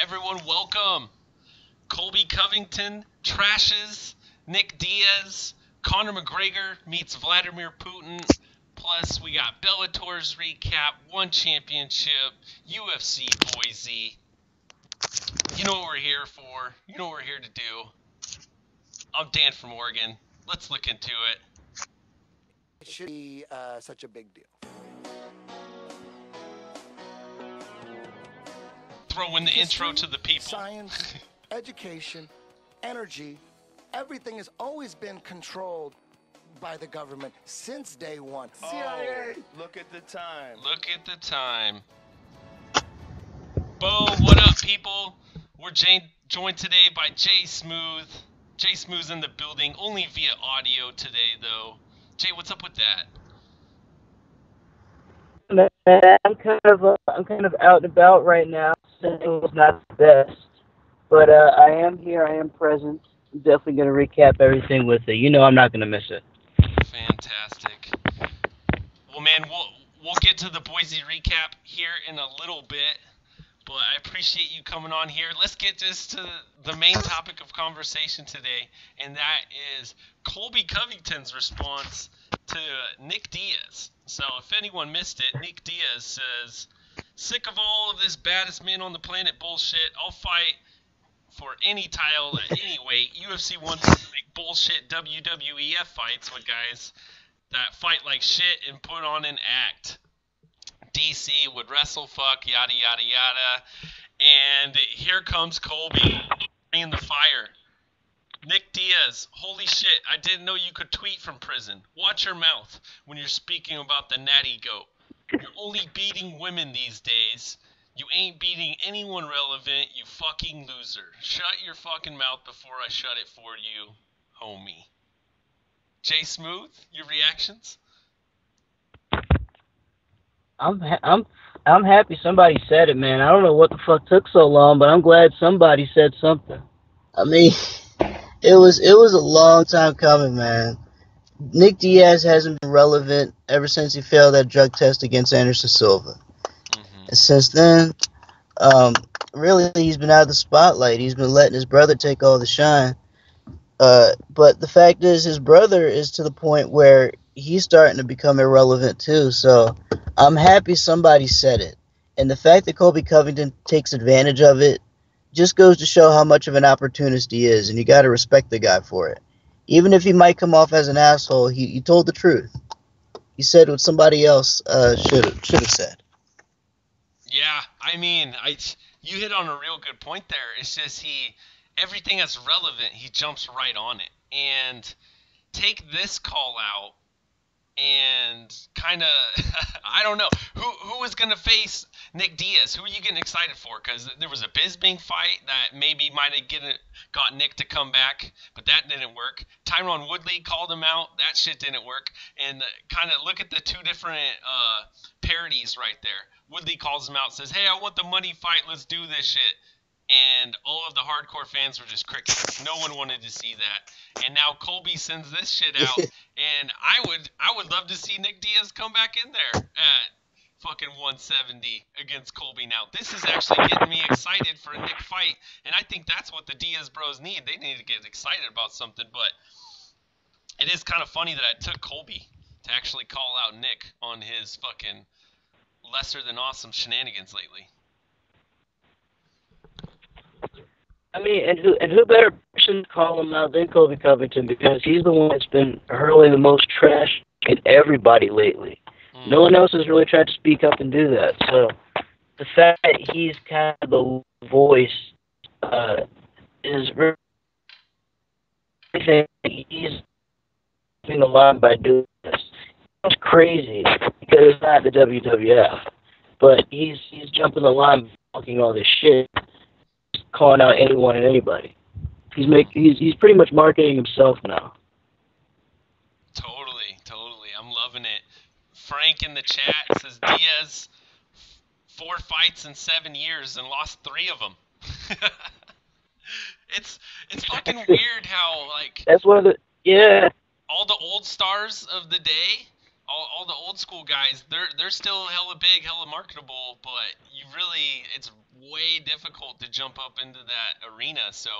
Everyone, welcome. Colby Covington trashes Nick Diaz. Conor McGregor meets Vladimir Putin. Plus, we got Bellator's recap, one championship, UFC Boise. You know what we're here for. You know what we're here to do. I'm Dan from Oregon. Let's look into it. It should be such a big deal. Throw in the intro to the people. Science, education, energy, everything has always been controlled by the government since day one. CIA! Look at the time. Look at the time. Boom, what up, people? We're joined today by Jay Smooth. Jay Smooth's in the building, only via audio today, though. Jay, what's up with that? I'm kind of out and about right now. It was not the best, but I am here. I am present. I'm definitely gonna recap everything with it. You know, I'm not gonna miss it. Fantastic. Well, man, we'll get to the Boise recap here in a little bit, but I appreciate you coming on here. Let's get just to the main topic of conversation today, and that is Colby Covington's response to Nick Diaz. So if anyone missed it, Nick Diaz says, "Sick of all of this baddest man on the planet bullshit. I'll fight for any title at any weight. UFC wants to make bullshit WWEF fights with guys that fight like shit and put on an act. DC would wrestle fuck, yada, yada, yada." And here comes Colby bringing the fire. Nick Diaz, holy shit, I didn't know you could tweet from prison. Watch your mouth when you're speaking about the natty goat. You're only beating women these days. You ain't beating anyone relevant, you fucking loser. Shut your fucking mouth before I shut it for you, homie. Jay Smooth, your reactions? I'm happy somebody said it, man. I don't know what the fuck took so long, but I'm glad somebody said something. I mean, it was a long time coming, man. Nick Diaz hasn't been relevant ever since he failed that drug test against Anderson Silva. And since then, really, he's been out of the spotlight. He's been letting his brother take all the shine. But the fact is, his brother is to the point where he's starting to become irrelevant too. So I'm happy somebody said it. And the fact that Colby Covington takes advantage of it just goes to show how much of an opportunist he is, and you got to respect the guy for it. Even if he might come off as an asshole, he told the truth. He said what somebody else should have said. Yeah, I mean, you hit on a real good point there. It's just everything that's relevant, he jumps right on it. And take this call out and kind of, I don't know, who was going to face Nick Diaz? Who are you getting excited for? Because there was a Bisping fight that maybe might have got Nick to come back, but that didn't work. Tyron Woodley called him out. That shit didn't work. And kind of look at the two different parodies right there. Woodley calls him out, says, "Hey, I want the money fight. Let's do this shit." And all of the hardcore fans were just crickets. No one wanted to see that. And now Colby sends this shit out, and I would love to see Nick Diaz come back in there at fucking 170 against Colby now. This is actually getting me excited for a Nick fight, and I think that's what the Diaz bros need. They need to get excited about something, but it is kind of funny that it took Colby to actually call out Nick on his fucking lesser than awesome shenanigans lately. I mean, and who better person to call him out than Colby Covington, because he's the one that's been hurling the most trash at everybody lately. No one else has really tried to speak up and do that. So the fact that he's kind of the voice is really, he's doing a lot by doing this. It's crazy because it's not the WWF, but he's jumping the line, talking all this shit, calling out anyone and anybody. He's pretty much marketing himself now. Totally. I'm loving it. Frank in the chat says Diaz 4 fights in 7 years and lost 3 of them. It's fucking weird how that's one of the all the old stars of the day, all the old school guys, they're still hella big, hella marketable, but it's way difficult to jump up into that arena. So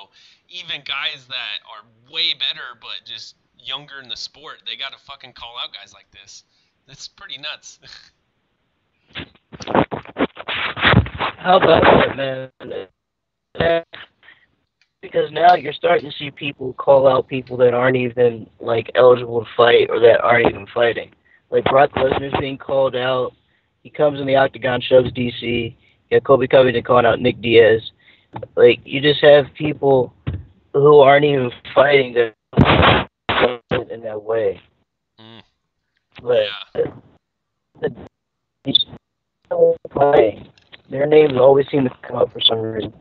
even guys that are way better but just younger in the sport, they got to fucking call out guys like this. That's pretty nuts. How about that, man? Because now you're starting to see people call out people that aren't even, like, eligible to fight or that aren't even fighting. Like, Brock Lesnar's being called out. He comes in the octagon, shoves DC. You got Colby Covington calling out Nick Diaz. Like, you just have people who aren't even fighting that in that way. Mm. But Yeah. Their names always seem to come up for some reason.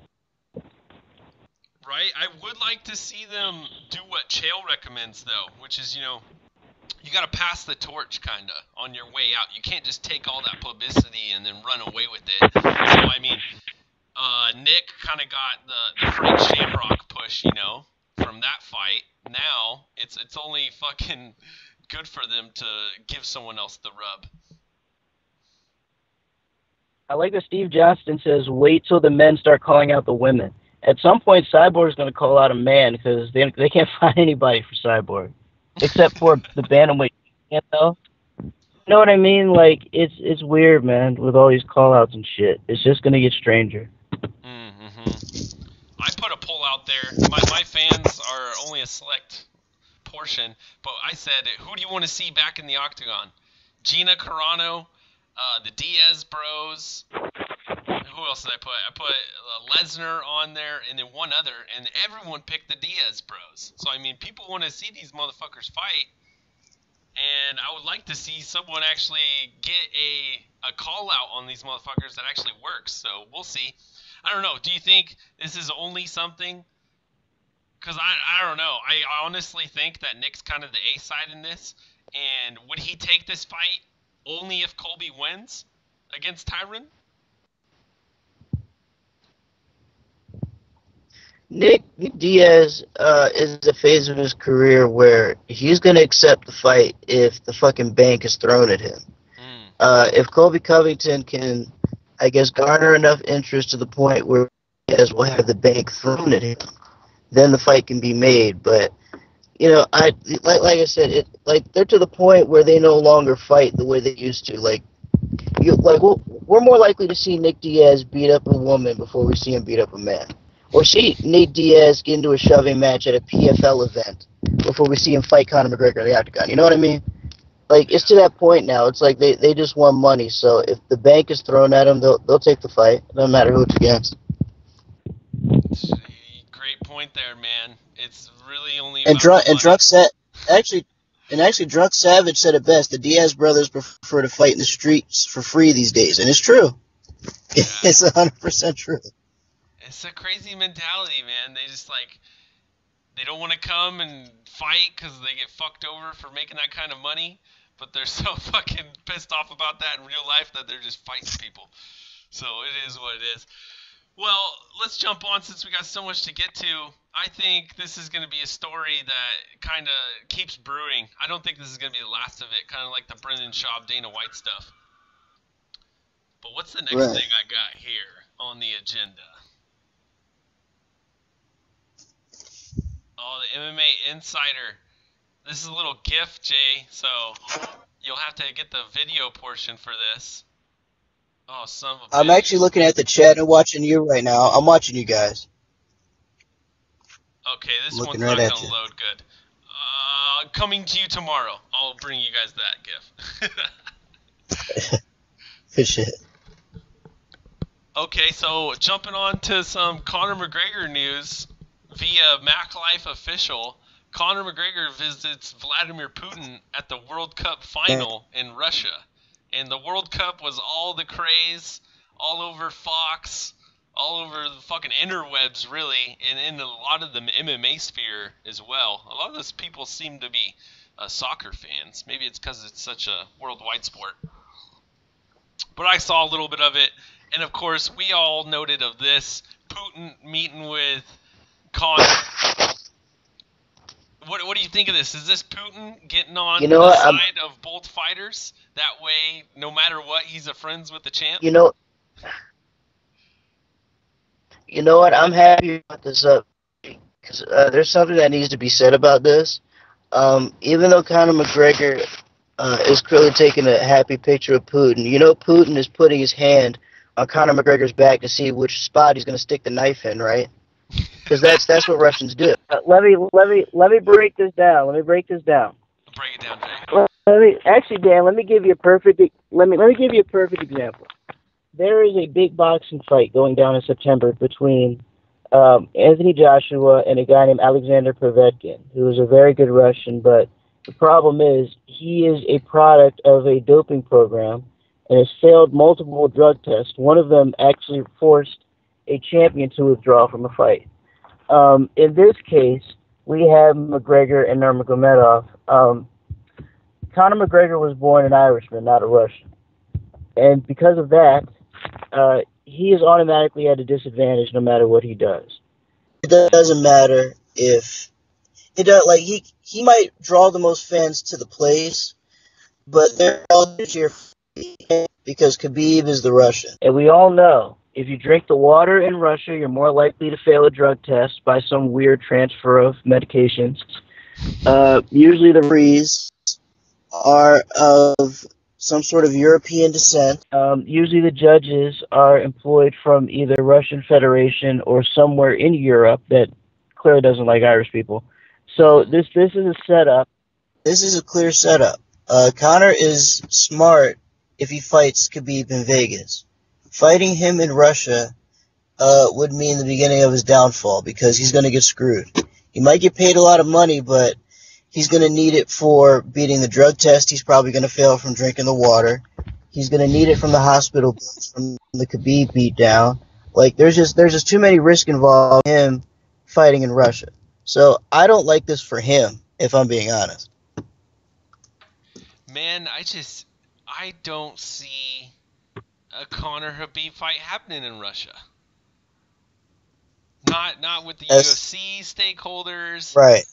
Right? I would like to see them do what Chael recommends, though, which is, you got to pass the torch, kind of, on your way out. You can't just take all that publicity and then run away with it. So, I mean, Nick kind of got the Frank Shamrock push, from that fight. Now, it's only fucking good for them to give someone else the rub. I like that Steve Johnston says, wait till the men start calling out the women. At some point, Cyborg's going to call out a man because they can't find anybody for Cyborg. Except for the bantamweight, though. You know what I mean? Like, it's weird, man, with all these call-outs and shit. It's just going to get stranger. Mm-hmm. I put a poll out there. My fans are only a select portion, but I said, who do you want to see back in the octagon? Gina Carano, the Diaz Bros. Who else did I put? I put Lesnar on there, and then one other, and everyone picked the Diaz Bros. So, I mean, people want to see these motherfuckers fight, and I would like to see someone actually get a call-out on these motherfuckers that actually works. So, we'll see. I don't know. Do you think this is only something? Because I don't know. I honestly think that Nick's kind of the A side in this, and would he take this fight only if Colby wins against Tyron? Nick Diaz is a phase of his career where he's going to accept the fight if the fucking bank is thrown at him. If Colby Covington can, I guess, garner enough interest to the point where Diaz will have the bank thrown at him, then the fight can be made. But, like I said, they're to the point where they no longer fight the way they used to. We're more likely to see Nick Diaz beat up a woman before we see him beat up a man. Or see Nate Diaz get into a shoving match at a PFL event before we see him fight Conor McGregor in the octagon. You know what I mean? Like, it's to that point now. It's like they just want money. So if the bank is thrown at them, they'll take the fight. No matter who it's against. Great point there, man. It's really only Drunk Savage said it best. The Diaz brothers prefer to fight in the streets for free these days, and it's true. Yeah. It's 100% true. It's a crazy mentality, man. They just, they don't want to come and fight because they get fucked over for making that kind of money, but they're so fucking pissed off about that in real life that they're just fighting people. So it is what it is. Well, let's jump on since we got so much to get to. I think this is going to be a story that kind of keeps brewing. I don't think this is going to be the last of it, kind of like the Brendan Schaub, Dana White stuff. But what's the next thing I got here on the agenda? Oh, the MMA Insider. This is a little GIF, Jay, so you'll have to get the video portion for this. Oh, son of a bitch. I'm actually looking at the chat and watching you right now. I'm watching you guys. Okay, this one's not going to load good. Coming to you tomorrow. I'll bring you guys that GIF. Good shit. Okay, so jumping on to some Conor McGregor news via MacLife Official. Conor McGregor visits Vladimir Putin at the World Cup final in Russia. And the World Cup was all the craze, all over Fox, all over the fucking interwebs, really, and in a lot of the MMA sphere as well. A lot of those people seem to be soccer fans. Maybe it's because it's such a worldwide sport. But I saw a little bit of it, and of course, we all noted of this, Putin meeting with Conor. What do you think of this? Is this Putin getting on the side of both fighters? That way, no matter what, he's friends with the champ? You know what? I'm happy you brought this up because there's something that needs to be said about this. Even though Conor McGregor is clearly taking a happy picture of Putin, you know Putin is putting his hand on Conor McGregor's back to see which spot he's going to stick the knife in, right? Because that's what Russians do. Let me break this down. Let me break this down. Break it down, Jay. Dan. Let me give you a perfect example. There is a big boxing fight going down in September between Anthony Joshua and a guy named Alexander Povetkin, who is a very good Russian, but the problem is he is a product of a doping program and has failed multiple drug tests. One of them actually forced a champion to withdraw from a fight. In this case, we have McGregor and Nurmagomedov. Conor McGregor was born an Irishman, not a Russian. And because of that, he is automatically at a disadvantage no matter what he does. It doesn't matter if it does. Like he might draw the most fans to the place, but they're all here because Khabib is the Russian. And we all know if you drink the water in Russia, you're more likely to fail a drug test by some weird transfer of medications. Usually the referees are of some sort of European descent. Usually the judges are employed from either Russian Federation or somewhere in Europe that clearly doesn't like Irish people. So this is a setup. This is a clear setup. Conor is smart if he fights Khabib in Vegas. Fighting him in Russia would mean the beginning of his downfall because he's going to get screwed. He might get paid a lot of money, but he's going to need it for beating the drug test. He's probably going to fail from drinking the water. He's going to need it from the hospital from the Khabib beatdown. Like there's just too many risks involved in him fighting in Russia. So I don't like this for him, if I'm being honest. Man, I don't see a Conor Khabib fight happening in Russia. Not with the UFC stakeholders. Right.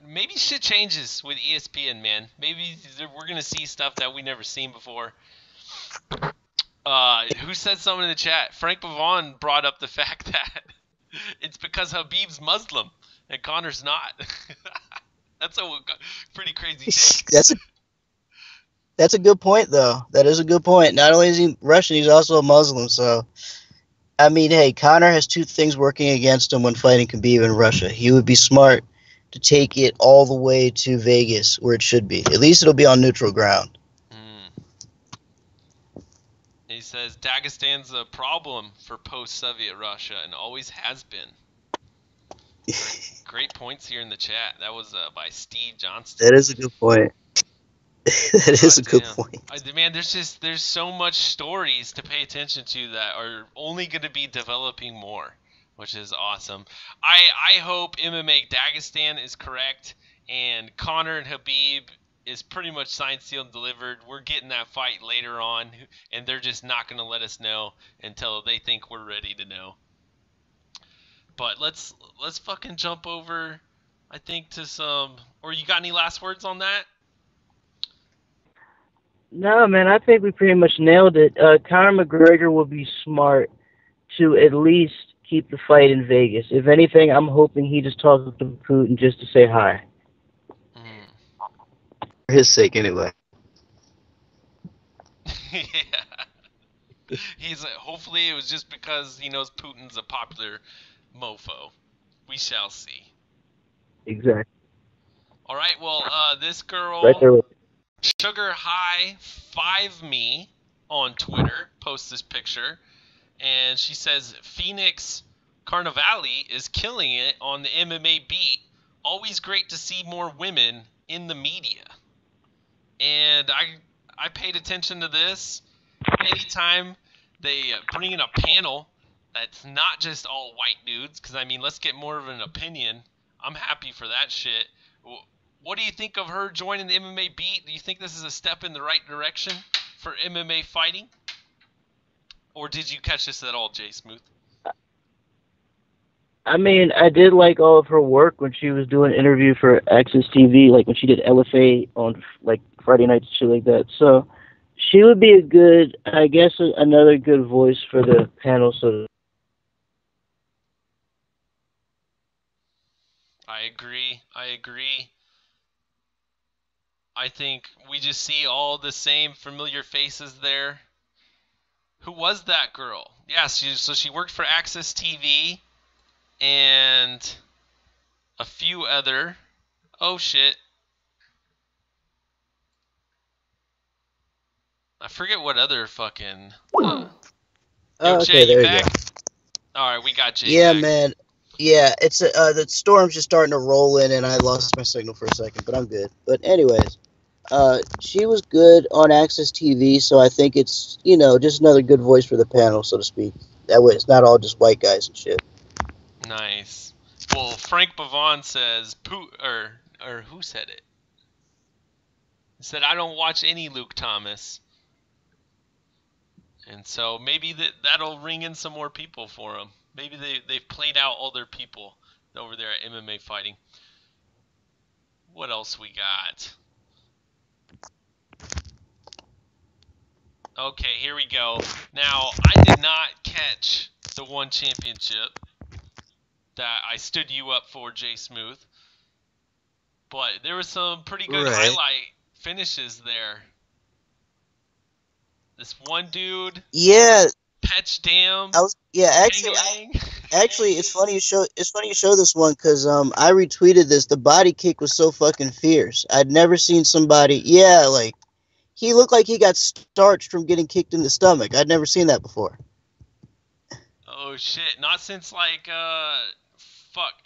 Maybe shit changes with ESPN, man. Maybe we're gonna see stuff that we never seen before. Who said something in the chat? Frank Pavon brought up the fact that it's because Habib's Muslim and Conor's not. That's a pretty crazy take. That's a good point, though. That is a good point. Not only is he Russian, he's also a Muslim. So, I mean, hey, Conor has two things working against him when fighting Khabib in Russia. He would be smart to take it all the way to Vegas, where it should be. At least it'll be on neutral ground. He says Dagestan's a problem for post-Soviet Russia and always has been. Great points here in the chat. That was by Steve Johnston. That is a good point. That is a good point. Man, there's so much stories to pay attention to that are only going to be developing more, which is awesome. I hope MMA Dagestan is correct and Conor and Khabib is pretty much signed, sealed, and delivered. We're getting that fight later on, and they're just not going to let us know until they think we're ready to know. But let's fucking jump over, I think, to some... Or you got any last words on that? No, man, I think we pretty much nailed it. Conor McGregor will be smart to at least keep the fight in Vegas. If anything, I'm hoping he just talks to Putin just to say hi. For his sake, anyway. Yeah. Hopefully it was just because he knows Putin's a popular mofo. We shall see. Exactly. All right, well, this girl... Right there with Sugar High 5 Me on Twitter posts this picture, and she says Phoenix Carnivale is killing it on the MMA beat. Always great to see more women in the media. And I paid attention to this. Anytime they bring in a panel that's not just all white dudes, because I mean, let's get more of an opinion. I'm happy for that shit. What do you think of her joining the MMA beat? Do you think this is a step in the right direction for MMA fighting? Or did you catch this at all, Jay Smooth? I mean, I did like all of her work when she was doing an interview for Access TV, like when she did LFA on like Friday nights and shit like that. So she would be a good, I guess, another good voice for the panel. So I agree. I think we just see all the same familiar faces there. Who was that girl? Yeah, so she worked for Access TV and a few other. Oh shit. I forget what other fucking. Yo, Jay, Okay, you there you back? go. All right, we got Jay Yeah, back. man. Yeah, it's the storm's just starting to roll in, and I lost my signal for a second, but I'm good. But anyways, she was good on Access TV, so I think it's just another good voice for the panel, so to speak. That way, it's not all just white guys and shit. Nice. Well, Frank Bavon says, or who said it? He said, I don't watch any Luke Thomas. And so maybe that'll ring in some more people for him. Maybe they've played out all their people over there at MMA Fighting. What else we got? Okay, here we go. Now, I did not catch the one championship that I stood you up for, Jay Smooth. But there were some pretty good highlight finishes there. This one dude. Yeah. Petch Dam. Actually, it's funny you show this one because I retweeted this. The body kick was so fucking fierce. I'd never seen somebody. Yeah, like he looked like he got starched from getting kicked in the stomach. I'd never seen that before. Oh shit! Not since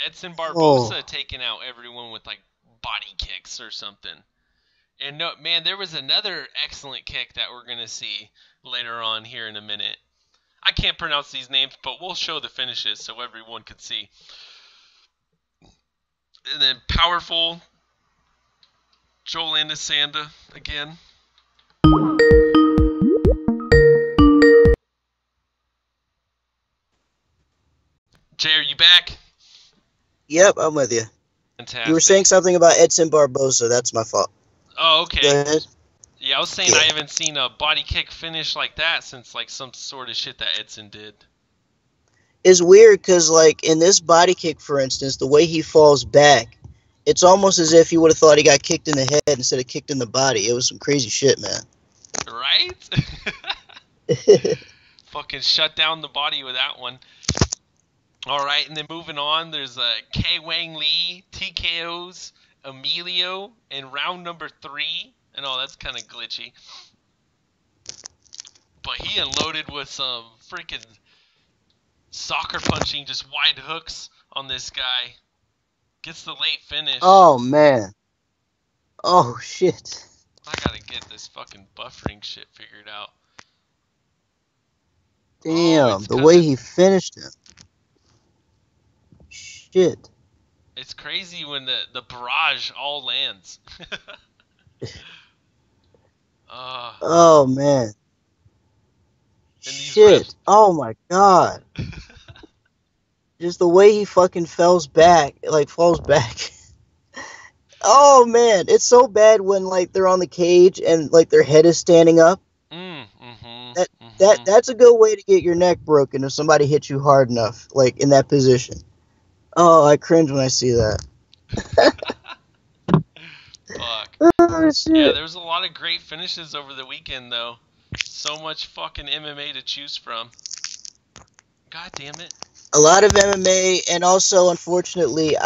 Edson Barbosa taking out everyone with like body kicks or something. And no, man, there was another excellent kick that we're gonna see later on here in a minute. I can't pronounce these names, but we'll show the finishes so everyone can see. And then powerful Joel Andesanda again. Jay, are you back? Yep, I'm with you. Fantastic. You were saying something about Edson Barbosa. That's my fault. Oh, okay. Go ahead. Yeah, I was saying I haven't seen a body kick finish like that since like some sort of shit that Edson did. It's weird because like in this body kick, for instance, the way he falls back, it's almost as if you would have thought he got kicked in the head instead of kicked in the body. It was some crazy shit, man. Right? Fucking shut down the body with that one. All right, and then moving on, there's K. Wang Lee, TKOs, Emilio, in round number 3. I know that's kind of glitchy. But he unloaded with some freaking soccer punching, just wide hooks on this guy. Gets the late finish. Oh, man. Oh, shit. I gotta get this fucking buffering shit figured out. Damn, the way he finished him. Shit. It's crazy when the barrage all lands. Oh, man. Shit. Oh, my God. Just the way he fucking falls back. Oh, man. It's so bad when, like, they're on the cage and, like, their head is standing up. That's a good way to get your neck broken if somebody hits you hard enough, like, in that position. Oh, I cringe when I see that. Fuck. Oh, shit. Yeah, there was a lot of great finishes over the weekend, though. So much fucking MMA to choose from. God damn it. A lot of MMA, and also, unfortunately,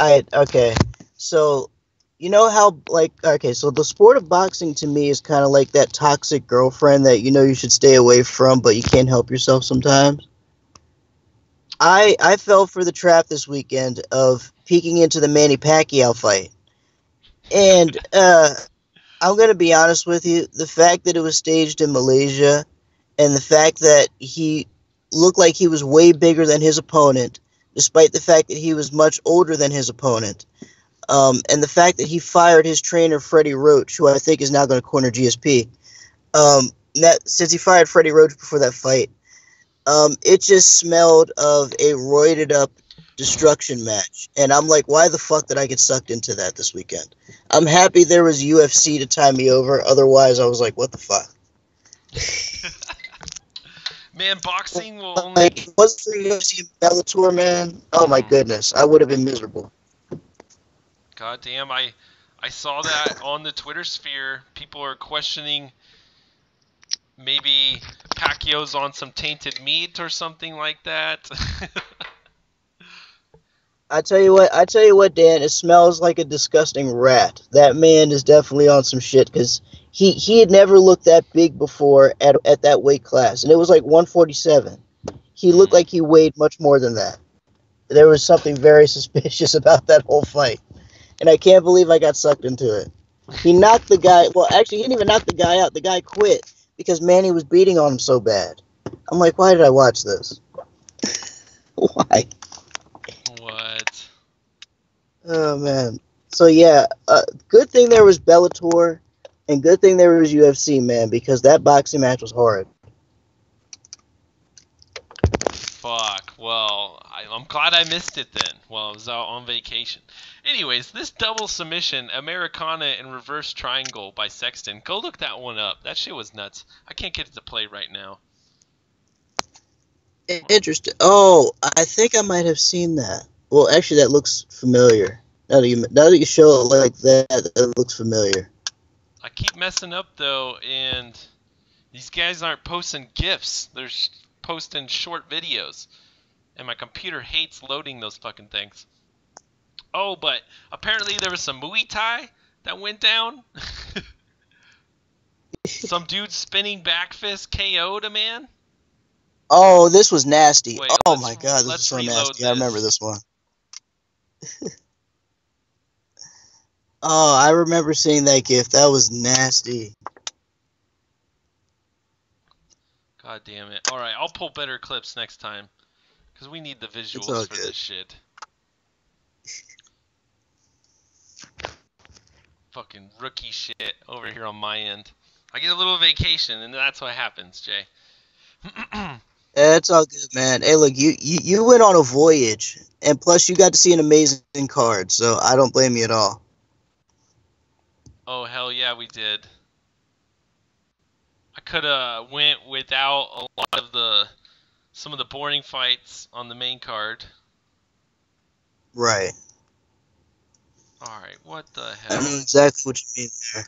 so, you know how, like, so the sport of boxing to me is kind of like that toxic girlfriend that you know you should stay away from, but you can't help yourself sometimes. I fell for the trap this weekend of peeking into the Manny Pacquiao fight. And I'm going to be honest with you, the fact that it was staged in Malaysia and the fact that he looked like he was way bigger than his opponent, despite the fact that he was much older than his opponent, and the fact that he fired his trainer, Freddie Roach, who I think is now going to corner GSP, since he fired Freddie Roach before that fight, it just smelled of a roided up destruction match. And I'm like, why the fuck did I get sucked into that this weekend? I'm happy there was UFC to tie me over. Otherwise, I was like, what the fuck? Man, boxing will only... Like, it wasn't for UFC and Bellator, man. Oh my goodness, I would have been miserable. God damn, I saw that on the Twitter sphere. People are questioning maybe Pacquiao's on some tainted meat or something like that. I tell you what, Dan, it smells like a disgusting rat. That man is definitely on some shit because he had never looked that big before at that weight class, and it was like 147. He looked like he weighed much more than that. There was something very suspicious about that whole fight, and I can't believe I got sucked into it. He knocked the guy. Well, actually, he didn't even knock the guy out. The guy quit because Manny was beating on him so bad. I'm like, why did I watch this? Why? What? Oh, man. So, yeah, good thing there was Bellator, and good thing there was UFC, man, because that boxing match was horrid. Fuck. Well, I'm glad I missed it then. Well, I was out on vacation. Anyways, this double submission, Americana and reverse triangle by Sexton. Go look that one up. That shit was nuts. I can't get it to play right now. Interesting. Oh, I think I might have seen that. Well, actually, that looks familiar. Now that you show it like that, it looks familiar. I keep messing up though, and these guys aren't posting GIFs. They're posting short videos, and my computer hates loading those fucking things. Oh, but apparently there was some Muay Thai that went down. Some dude spinning back fist KO'd a man. Oh, this was nasty. Wait, oh my god, this is so nasty. this. I remember this one. Oh, I remember seeing that GIF. That was nasty. God damn it. Alright, I'll pull better clips next time. Because we need the visuals for this shit. Fucking rookie shit over here on my end. I get a little vacation, and that's what happens, Jay. It's all good, man. Hey, look, you went on a voyage, and plus you got to see an amazing card, so I don't blame you at all. Oh, hell yeah, we did. I could have went without a lot of some of the boring fights on the main card. Right. Alright, what the hell? I know exactly what you mean there.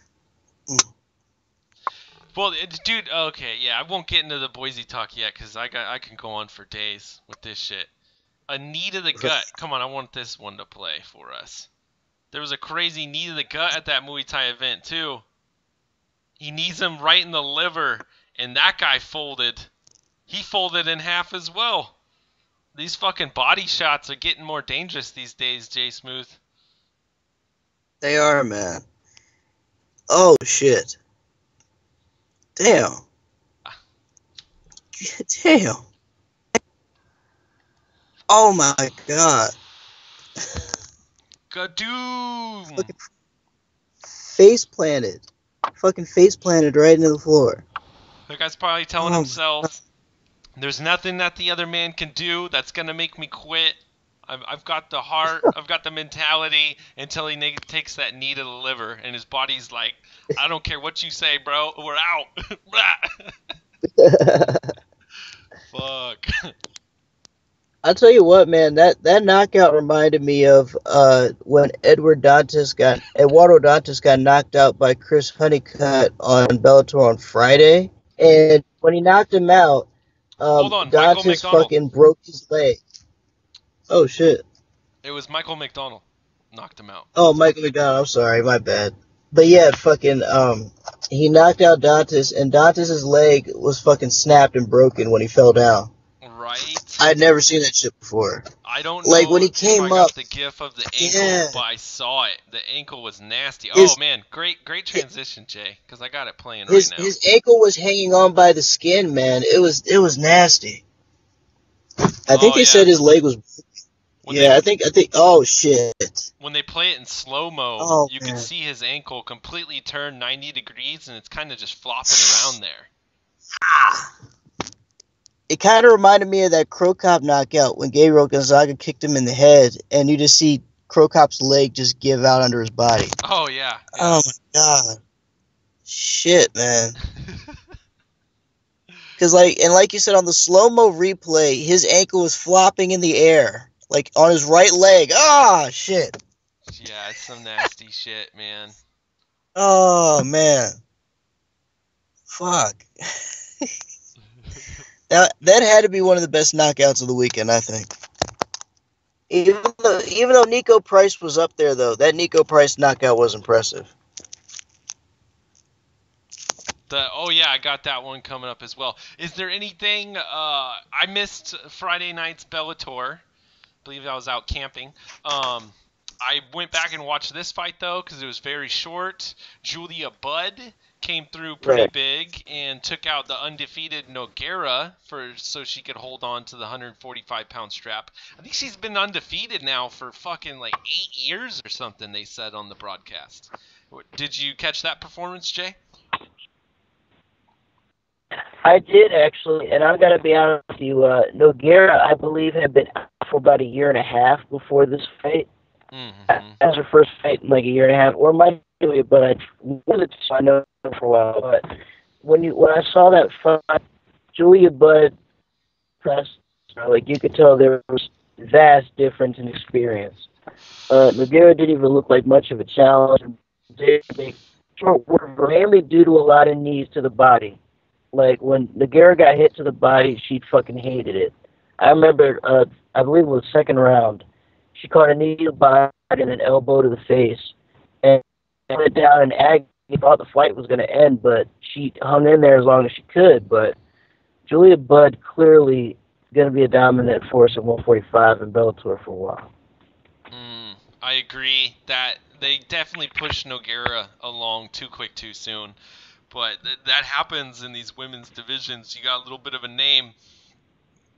Well, dude, okay, yeah, I won't get into the Boise talk yet, because I can go on for days with this shit. A knee to the gut. Come on, I want this one to play for us. There was a crazy knee to the gut at that Muay Thai event, too. He knees him right in the liver, and that guy folded. He folded in half as well. These fucking body shots are getting more dangerous these days, Jay Smooth. They are, man. Oh, shit. Damn. Damn. Oh my god. Gadoom! Fucking face planted. Fucking face planted right into the floor. The guy's probably telling himself, there's nothing that the other man can do that's going to make me quit. I've got the heart, I've got the mentality, until he takes that knee to the liver, and his body's like, I don't care what you say, bro, we're out. Fuck. I'll tell you what, man, that knockout reminded me of when Eduardo Dantas got knocked out by Chris Honeycutt on Bellator on Friday, and when he knocked him out, Dantas fucking broke his leg. Oh shit! It was Michael McDonald knocked him out. Oh, Michael McDonald. I'm sorry, my bad. But yeah, fucking he knocked out Dantas, and Dantas' leg was fucking snapped and broken when he fell down. Right. I'd never seen that shit before. I don't know like when he came if I got the gif of the ankle, but I saw it. The ankle was nasty. Oh man, great transition, Jay, because I got it playing right now. His ankle was hanging on by the skin, man. It was nasty. I think they said his leg was. I think. Oh shit! When they play it in slow mo, you can see his ankle completely turn 90 degrees, and it's kind of just flopping around there. It kind of reminded me of that Crow Cop knockout when Gabriel Gonzaga kicked him in the head, and you just see Crow Cop's leg just give out under his body. Oh yeah. Oh my god! Shit, man. Because like you said on the slow mo replay, his ankle was flopping in the air. Like, on his right leg. Ah, shit. Yeah, it's some nasty shit, man. Oh man, fuck. That had to be one of the best knockouts of the weekend, I think. Even though Nico Price was up there, though, that Nico Price knockout was impressive. Oh yeah, I got that one coming up as well. Is there anything? I missed Friday night's Bellator. I believe I was out camping. I went back and watched this fight though because it was very short. Julia Budd came through pretty Right. big and took out the undefeated Nogueira so she could hold on to the 145-pound strap. I think she's been undefeated now for fucking like 8 years or something. They said on the broadcast. Did you catch that performance, Jay? I did actually, and I've got to be honest with you. Nogueira, I believe, had been out for about a year and a half before this fight. Mm-hmm. That was her first fight in like a year and a half, or might do it, but I know her for a while. But when I saw that fight, Julia Budd press, like you could tell there was vast difference in experience. Nogueira didn't even look like much of a challenge. They were mainly due to a lot of knees to the body. Like, when Nogueira got hit to the body, she fucking hated it. I remember, I believe it was the second round, she caught a knee to the body and an elbow to the face. And went down in agony, thought the fight was going to end, but she hung in there as long as she could. But Julia Budd clearly going to be a dominant force at 145 in Bellator for a while. I agree that they definitely pushed Nogueira along too quick, too soon. But that happens in these women's divisions. You got a little bit of a name,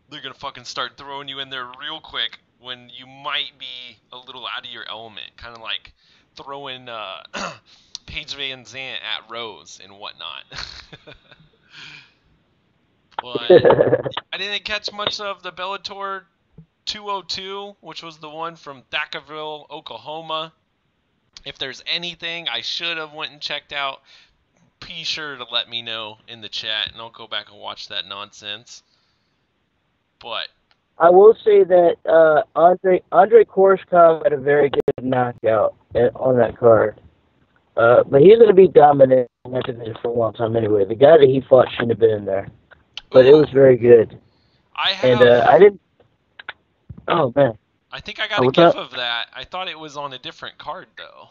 they're going to fucking start throwing you in there real quick when you might be a little out of your element. Kind of like throwing Paige Van Zandt at Rose and whatnot. But I didn't catch much of the Bellator 202, which was the one from Thackerville, Oklahoma. If there's anything I should have went and checked out, be sure to let me know in the chat, and I'll go back and watch that nonsense. But I will say that Andre Korshkov had a very good knockout on that card. But he's going to be dominant in that division for a long time anyway. The guy that he fought shouldn't have been in there. But it was very good. I have. And I didn't. Oh, man. I think I got a gif of that. I thought it was on a different card, though.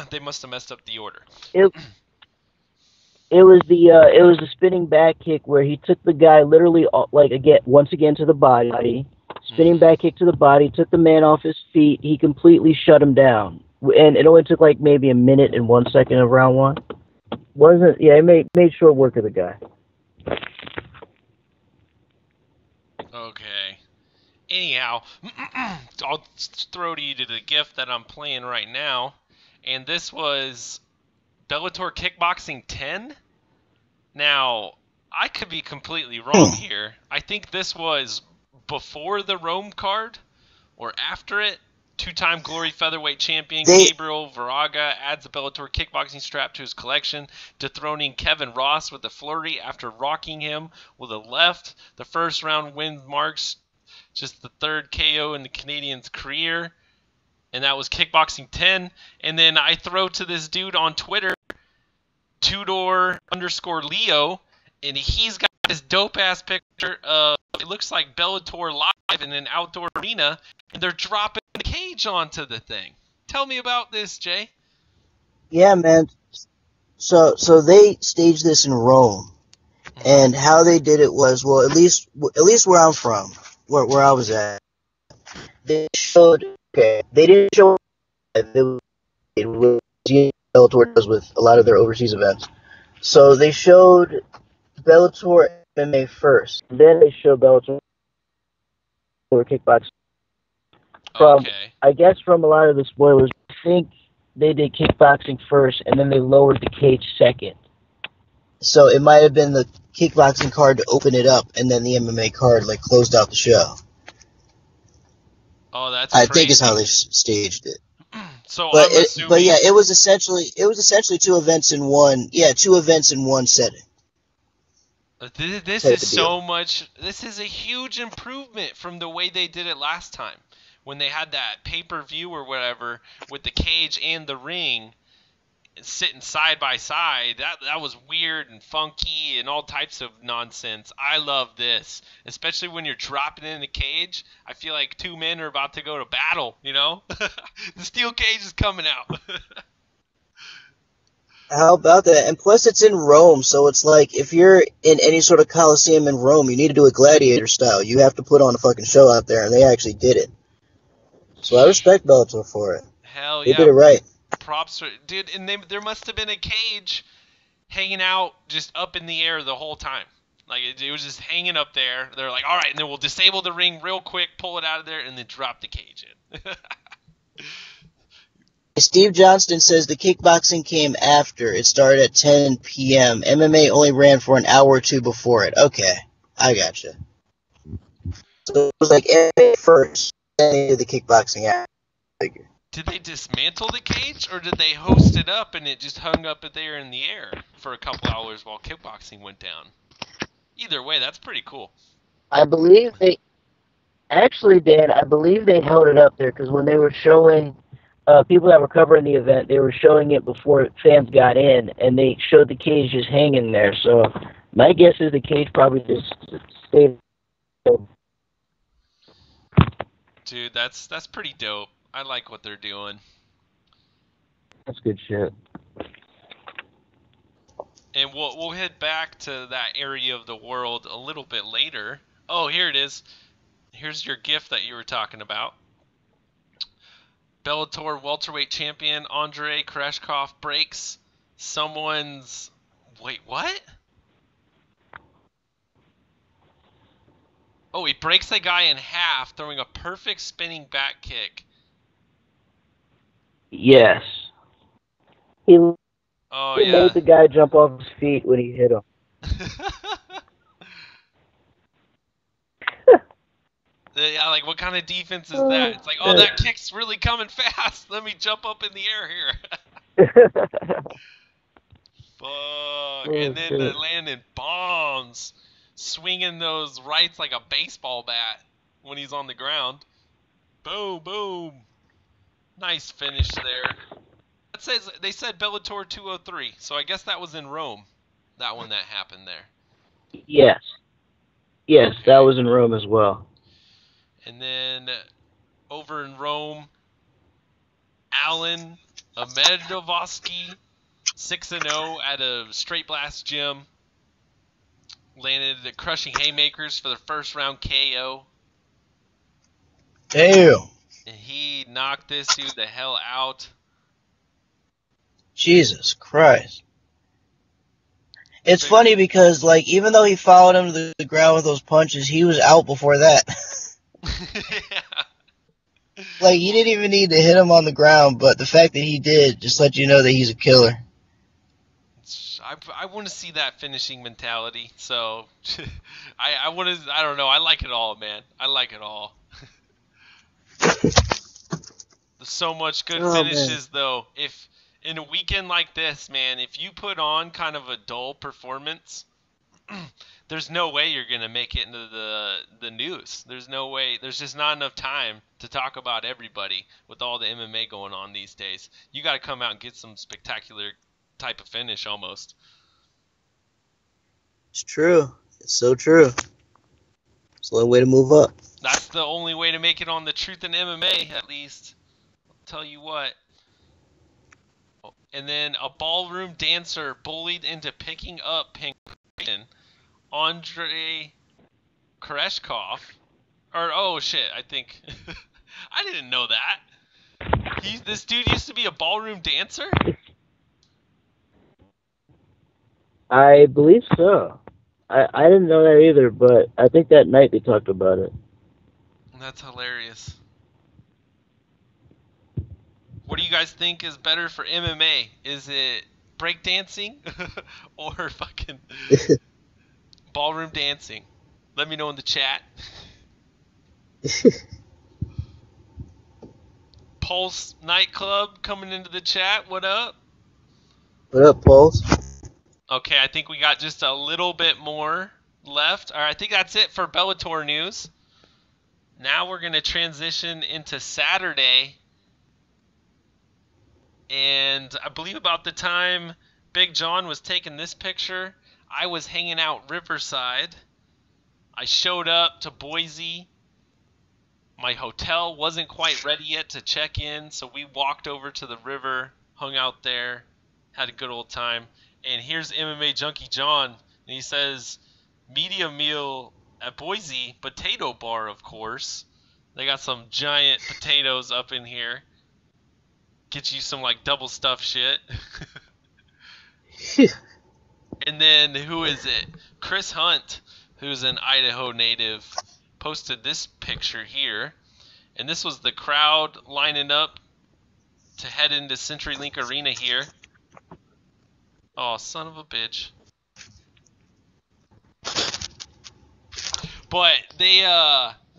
They must have messed up the order. It was the spinning back kick where he took the guy literally once again to the body, spinning back kick to the body, took the man off his feet. He completely shut him down, and it only took like maybe a minute and 1 second of round one. He made short work of the guy. Okay. Anyhow, I'll throw to you to the GIF that I'm playing right now, and this was Bellator Kickboxing 10. Now, I could be completely wrong here. I think this was before the Rome card or after it. Two-time Glory featherweight champion Gabriel Varaga adds a Bellator kickboxing strap to his collection, dethroning Kevin Ross with a flurry after rocking him with a left. The first round win marks just the third KO in the Canadian's career, and that was Kickboxing 10. And then I throw to this dude on Twitter, Tudor_Leo, and he's got this dope-ass picture of, it looks like Bellator live in an outdoor arena, and they're dropping the cage onto the thing. Tell me about this, Jay. Yeah, man. So they staged this in Rome, and how they did it was, well, at least where I'm from, where I was at, they didn't show Bellator does with a lot of their overseas events. So they showed Bellator MMA first, then they showed Bellator kickboxing. I guess from a lot of the spoilers, I think they did kickboxing first, and then they lowered the cage second. So it might have been the kickboxing card to open it up, and then the MMA card closed out the show. Oh, that's I crazy. think is how they staged it. So but I'm assuming. But yeah, it was essentially two events in one. Yeah, two events in one setting. This is so much. This is a huge improvement from the way they did it last time, when they had that pay-per-view or whatever with the cage and the ring sitting side by side. That was weird and funky and all types of nonsense. I love this, especially when you're dropping in the cage. I feel like two men are about to go to battle, you know? The steel cage is coming out. How about that? And plus, it's in Rome, so it's like if you're in any sort of coliseum in Rome, you need to do it gladiator style. You have to put on a fucking show out there, and they actually did it. So I respect Bellator for it. Hell They yeah. did it right. Props for, dude, and there must have been a cage hanging out just up in the air the whole time. Like, it was just hanging up there. They're like, all right, and then we'll disable the ring real quick, pull it out of there, and then drop the cage in. Steve Johnston says the kickboxing came after. It started at 10 p.m. MMA only ran for an hour or two before it. Okay, I gotcha. So it was like MMA first, then they did the kickboxing after. Figure. Did they dismantle the cage, or did they host it up and it just hung up there in the air for a couple hours while kickboxing went down? Either way, that's pretty cool. I believe they actually, Dan, I believe they held it up there because when they were showing people that were covering the event, they were showing it before fans got in, and they showed the cage just hanging there. So my guess is the cage probably just stayed. Dude, that's pretty dope. I like what they're doing. That's good shit. And we'll head back to that area of the world a little bit later. Oh, here it is. Here's your gift that you were talking about. Bellator welterweight champion Andrei Koreshkov breaks someone's... Wait, what? Oh, he breaks a guy in half, throwing a perfect spinning back kick. Yes. He Yeah. made the guy jump off his feet when he hit him. Yeah, like, what kind of defense is that? It's like, oh, that kick's really coming fast. Let me jump up in the air here. Fuck. And then landing bombs, swinging those rights like a baseball bat when he's on the ground. Boom, boom. Nice finish there. They said Bellator 203, so I guess that was in Rome. That one that happened there. Yes. Yes, okay. That was in Rome as well. And then over in Rome, Alan Amedovsky, 6-0 at a Straight Blast gym. Landed the crushing haymakers for the first round KO. Damn. And he knocked this dude the hell out. Jesus Christ. It's funny because, like, even though he followed him to the ground with those punches, he was out before that. Yeah. Like, he didn't even need to hit him on the ground, but the fact that he did just let you know that he's a killer. I want to see that finishing mentality, so I want to, I don't know, I like it all, man. I like it all. There's so much good finishes, though. If in a weekend like this, man, if you put on kind of a dull performance, there's no way you're going to make it into the news. There's no way. There's just not enough time to talk about everybody with all the MMA going on these days. You got to come out and get some spectacular type of finish almost. It's true. It's so true. It's the only way to move up. That's the only way to make it on the Truth in MMA, at least. I'll tell you what. And then a ballroom dancer bullied into picking up Andrei Koreshkov. Or, oh shit, I think. I didn't know that. This dude used to be a ballroom dancer? I believe so. I didn't know that either, but I think that night they talked about it. That's hilarious. What do you guys think is better for MMA? Is it breakdancing or fucking ballroom dancing? Let me know in the chat. Pulse Nightclub coming into the chat. What up? What up, Pulse? Okay, I think we got just a little bit more left. All right, I think that's it for Bellator news. Now we're going to transition into Saturday. And I believe about the time Big John was taking this picture, I was hanging out Riverside. I showed up to Boise. My hotel wasn't quite ready yet to check in, so we walked over to the river, hung out there, had a good old time. And here's MMA Junkie John, and he says, medium meal at Boise, potato bar, of course. They got some giant potatoes up in here. Get you some like double stuffed shit. And then who is it? Chris Hunt, who's an Idaho native, posted this picture here. And this was the crowd lining up to head into CenturyLink Arena here. Oh, son of a bitch. But they,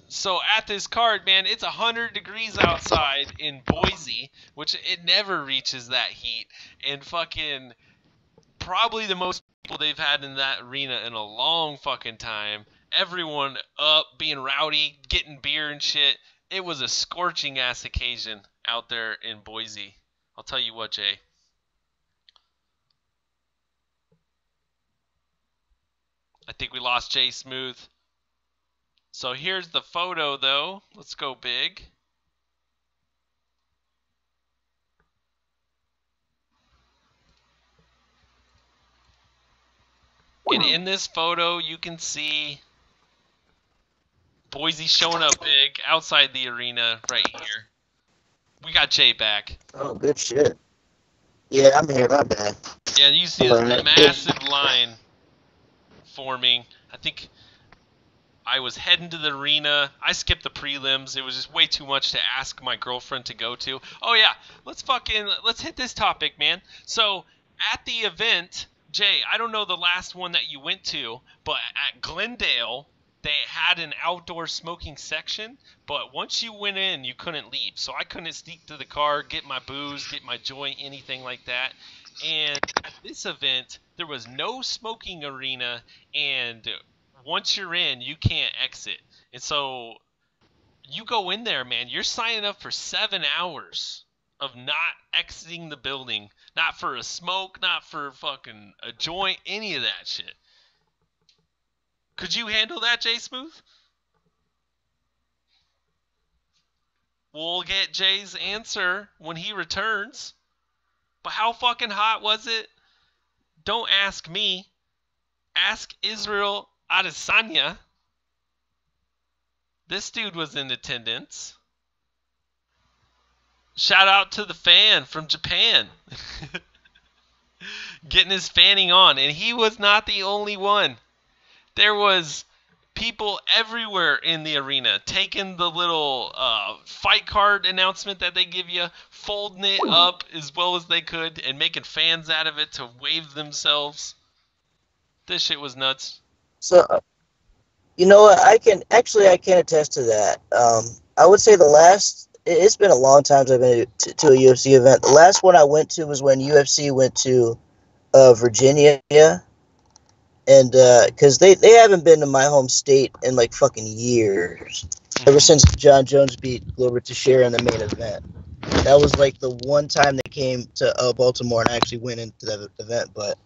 so at this card, man, it's 100 degrees outside in Boise, which it never reaches that heat. And fucking probably the most people they've had in that arena in a long fucking time. Everyone up, being rowdy, getting beer and shit. It was a scorching ass occasion out there in Boise. I'll tell you what, Jay. I think we lost Jay Smooth. So here's the photo, though. Let's go big. And in this photo, you can see Boise showing up big outside the arena right here. We got Jay back. Oh, good shit. Yeah, I'm here. My bad. Yeah, you see a massive line forming. I think I was heading to the arena. I skipped the prelims. It was just way too much to ask my girlfriend to go to. Oh yeah, let's hit this topic, man. So at the event, Jay, I don't know the last one that you went to, but at Glendale, they had an outdoor smoking section, but once you went in, you couldn't leave. So I couldn't sneak to the car, get my booze, get my joint, anything like that. And at this event, there was no smoking arena, and once you're in, you can't exit. And so you go in there, man, you're signing up for 7 hours of not exiting the building. Not for a smoke, not for fucking a joint, any of that shit. Could you handle that, Jay Smooth? We'll get Jay's answer when he returns. But how fucking hot was it? Don't ask me. Ask Israel Adesanya. This dude was in attendance. Shout out to the fan from Japan. Getting his fanning on. And he was not the only one. There was people everywhere in the arena taking the little fight card announcement that they give you, folding it up as well as they could, and making fans out of it to wave themselves. This shit was nuts. So, you know what? I can attest to that. I would say it's been a long time since I've been to a UFC event. The last one I went to was when UFC went to Virginia. And because they haven't been to my home state in like fucking years, ever since John Jones beat Glover Teixeira in the main event. That was like the one time they came to Baltimore and I actually went into that event. But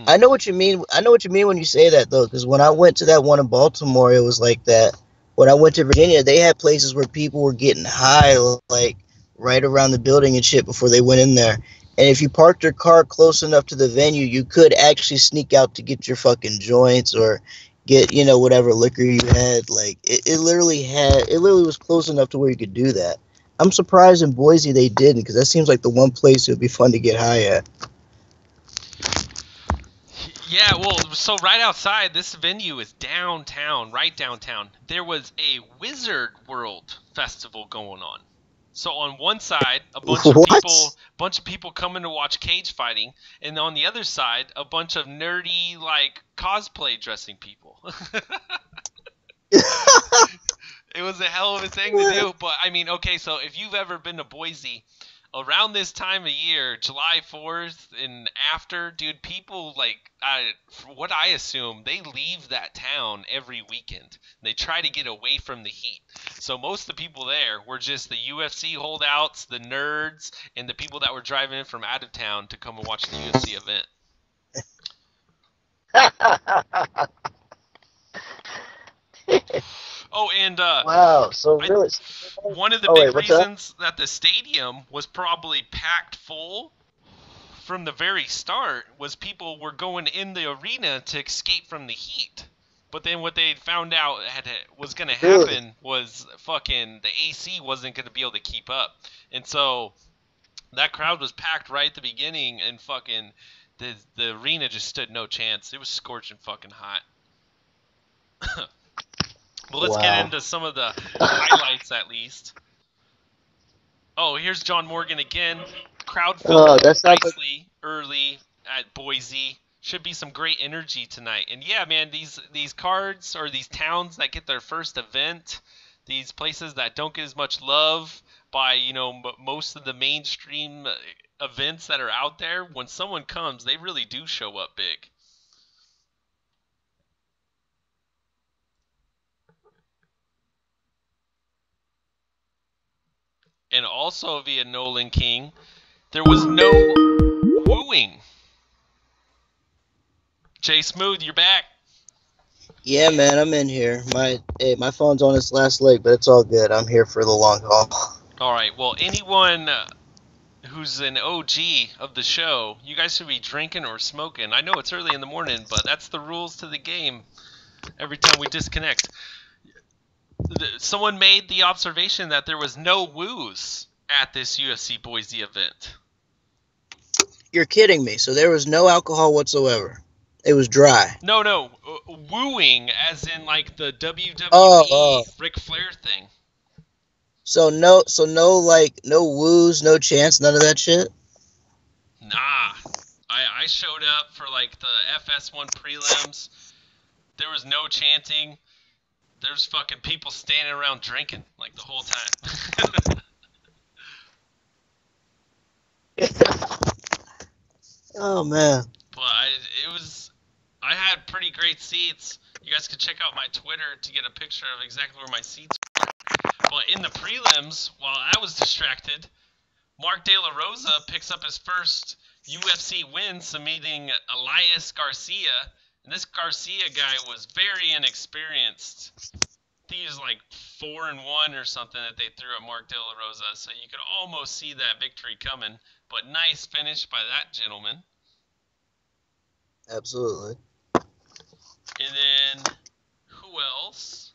I know what you mean. I know what you mean when you say that though, because when I went to that one in Baltimore, it was like that. When I went to Virginia, they had places where people were getting high, like right around the building and shit before they went in there. And if you parked your car close enough to the venue, you could actually sneak out to get your fucking joints or get, whatever liquor you had. Like it literally was close enough to where you could do that. I'm surprised in Boise they didn't, because that seems like the one place it would be fun to get high at. Yeah, well, so right outside, this venue is downtown, right downtown. There was a Wizard World Festival going on. So on one side, a bunch of people coming to watch cage fighting, and on the other side, a bunch of nerdy like cosplay dressing people. It was a hell of a thing to do, but I mean, okay, so if you've ever been to Boise, around this time of year, July 4th and after, dude, people what I assume, they leave that town every weekend. They try to get away from the heat. So most of the people there were just the UFC holdouts, the nerds, and the people that were driving in from out of town to come and watch the UFC event. Oh, and Wow. So really, one of the oh big wait, what's up? reasons that the stadium was probably packed full from the very start was people were going in the arena to escape from the heat. But then what they found out was going to Really? happen was fucking the AC wasn't going to be able to keep up. And so that crowd was packed right at the beginning, and fucking the arena just stood no chance. It was scorching fucking hot. But let's get into some of the highlights at least. Oh, here's John Morgan again. Crowd filled nicely early at Boise. Should be some great energy tonight. And yeah, man, these cards or these towns that get their first event, these places that don't get as much love by, most of the mainstream events that are out there, when someone comes, they really do show up big. And also via Nolan King, there was no wooing. Jay Smooth, you're back. Yeah, man, I'm in here. My phone's on its last leg, but it's all good. I'm here for the long haul. All right. Well, anyone who's an OG of the show, you guys should be drinking or smoking. I know it's early in the morning, but that's the rules to the game. Every time we disconnect, someone made the observation that there was no woos at this UFC Boise event. You're kidding me. So there was no alcohol whatsoever. It was dry. No. Wooing, as in like the WWE Ric Flair thing. So no, no woos, no chants, none of that shit? Nah. I showed up for like the FS1 prelims. There was no chanting. There's fucking people standing around drinking like the whole time. Oh, man. But I had pretty great seats. You guys can check out my Twitter to get a picture of exactly where my seats were. But in the prelims, while I was distracted, Mark De La Rosa picks up his first UFC win, submitting Elias Garcia. And this Garcia guy was very inexperienced. I think he was like 4-1 or something that they threw at Mark De La Rosa. So you could almost see that victory coming. But nice finish by that gentleman. Absolutely. And then, who else?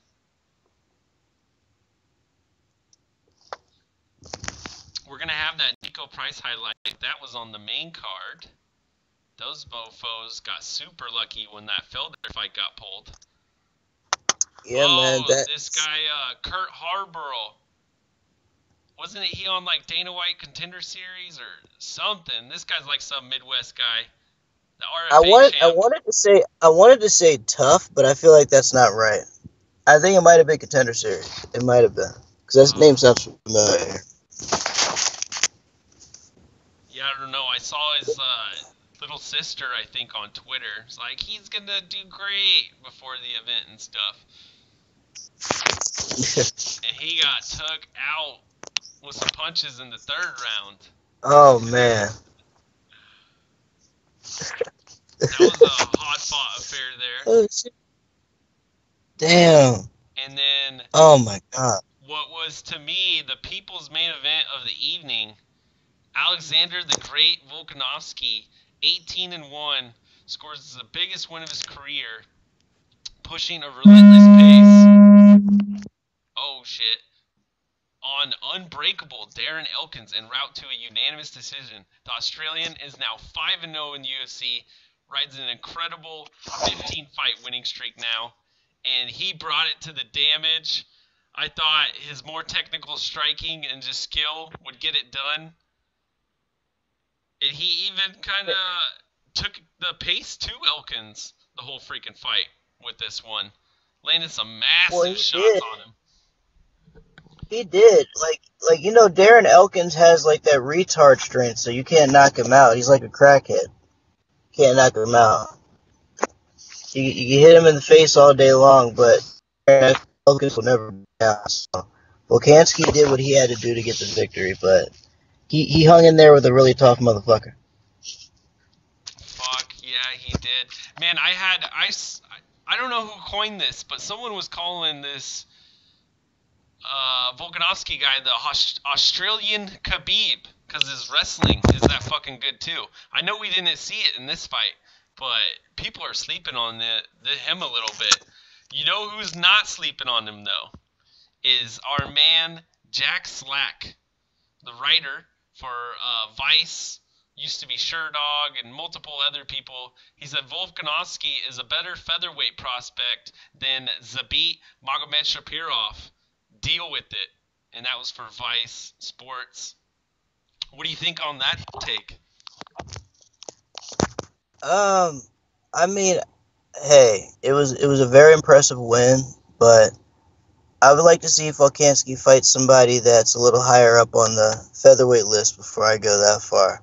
We're going to have that Nico Price highlight. That was on the main card. Those mofos got super lucky when that Felder fight got pulled. Yeah, man. This guy, Kurt Harborough. Wasn't he on like Dana White Contender Series or something? This guy's like some Midwest guy. I wanted to say tough, but I feel like that's not right. I think it might have been Contender Series. It might have been, because that name sounds familiar. Yeah, I don't know. I saw his little sister, I think, on Twitter. It's like, he's gonna do great before the event and stuff. And he got took out with some punches in the third round. Oh, man. That was a hard-fought affair there. Oh, shit. Damn. And then... Oh, my God. What was, to me, the people's main event of the evening, Alexander the Great Volkanovski, 18-1, scores the biggest win of his career, pushing a relentless pace. Oh, shit. On unbreakable Darren Elkins en route to a unanimous decision. The Australian is now 5-0 in the UFC, rides an incredible 15-fight winning streak now, and he brought it to the damage. I thought his more technical striking and just skill would get it done. And he even kind of took the pace to Elkins the whole freaking fight with this one. Landed some massive shots on him. He did. Like Darren Elkins has like that retard strength, so you can't knock him out. He's like a crackhead. Can't knock him out. You can hit him in the face all day long, but Elkins will never be out. So Volkanovski did what he had to do to get the victory, but he hung in there with a really tough motherfucker. Fuck, yeah, he did. Man, I don't know who coined this, but someone was calling this Volkanovski guy the Australian Khabib, because his wrestling is that fucking good too. I know we didn't see it in this fight, but people are sleeping on him a little bit. You know who's not sleeping on him though? Is our man Jack Slack, the writer for Vice, used to be Sherdog and multiple other people. He said Volkanovski is a better featherweight prospect than Zabit Magomed Deal with it. And that was for Vice Sports. What do you think on that take? I mean, hey, it was a very impressive win, but I would like to see Volkanovski fight somebody that's a little higher up on the featherweight list before I go that far.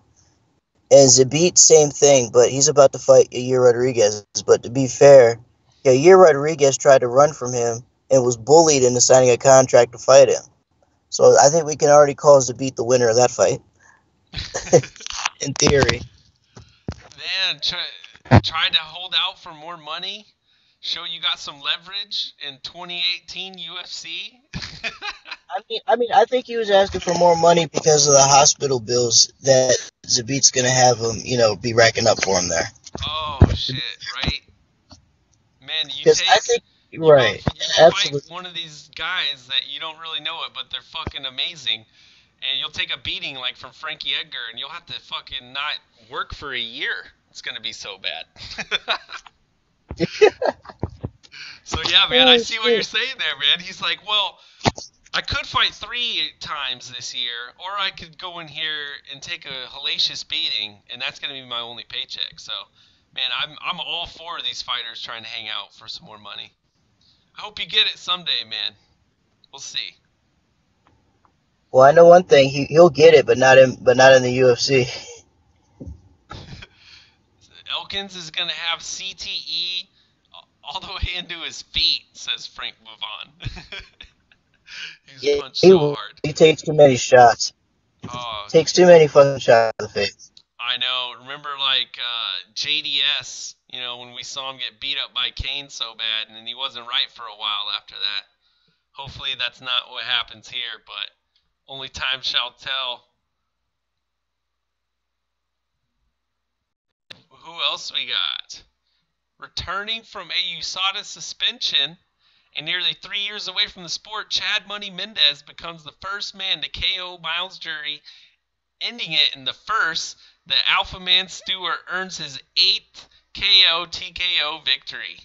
And Zabit, same thing, but he's about to fight Yair Rodriguez. But to be fair, Yair Rodriguez tried to run from him and was bullied into signing a contract to fight him. So I think we can already call Zabit the winner of that fight. In theory. Man, tried to hold out for more money. Show you got some leverage in 2018 UFC. I think he was asking for more money because of the hospital bills that Zabit's gonna have him, be racking up for him there. Oh shit! Right, man. I think you right, absolutely. fight one of these guys that you don't really know it, but they're fucking amazing, and you'll take a beating like from Frankie Edgar, and you'll have to fucking not work for a year. It's gonna be so bad. So yeah, man, I see what you're saying there, man. He's like, well, I could fight 3 times this year, or I could go in here and take a hellacious beating, and that's gonna be my only paycheck. So, man, I'm all for these fighters trying to hang out for some more money. I hope you get it someday, man. We'll see. Well, I know one thing: he'll get it, but not in the UFC. Elkins is gonna have CTE all the way into his feet, says Frank Vavon. He's punched so hard. He takes too many shots. Takes too many fucking shots to the face. I know. Remember, like, JDS, when we saw him get beat up by Kane so bad, and then he wasn't right for a while after that. Hopefully that's not what happens here, but only time shall tell. Who else we got? Returning from a USADA suspension and nearly 3 years away from the sport, Chad Money Mendez becomes the first man to KO Miles Jury, ending it in the first. The Alpha Man Stewart earns his 8th KO TKO victory.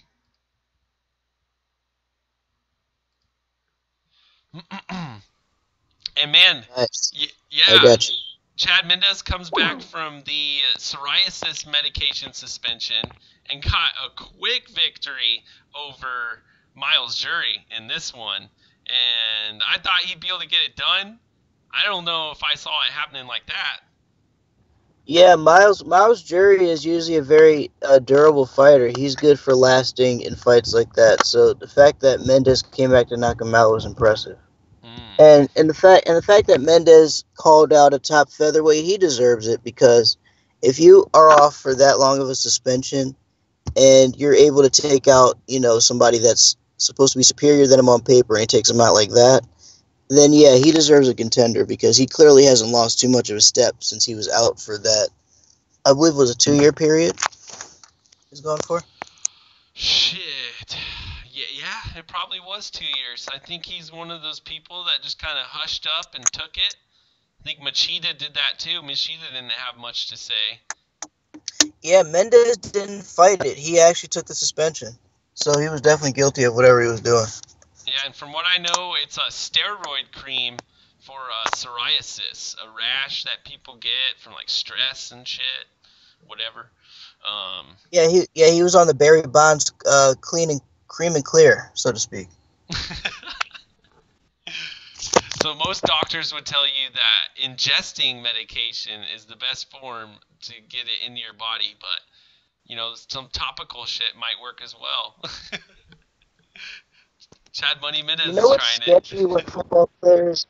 And man, nice. Yeah. I got you. Chad Mendez comes back from the psoriasis medication suspension and got a quick victory over Miles Jury in this one. And I thought he'd be able to get it done. I don't know if I saw it happening like that. Yeah, Miles Jury is usually a very durable fighter. He's good for lasting in fights like that. So the fact that Mendez came back to knock him out was impressive. And the fact that Mendez called out a top featherweight, he deserves it, because if you are off for that long of a suspension and you're able to take out, somebody that's supposed to be superior than him on paper, and he takes him out like that, then yeah, he deserves a contender, because he clearly hasn't lost too much of a step since he was out for that, I believe it was a 2-year period he's going for. Shit. Yeah, it probably was 2 years. I think he's one of those people that just kind of hushed up and took it. I think Machida did that too. Machida didn't have much to say. Yeah, Mendez didn't fight it. He actually took the suspension. So he was definitely guilty of whatever he was doing. Yeah, and from what I know, it's a steroid cream for psoriasis, a rash that people get from like stress and shit, whatever. He was on the Barry Bonds cream and clear, so to speak. So most doctors would tell you that ingesting medication is the best form to get it into your body, but some topical shit might work as well. Chad Money Mendez You is know what's trying it. sketchy when football players?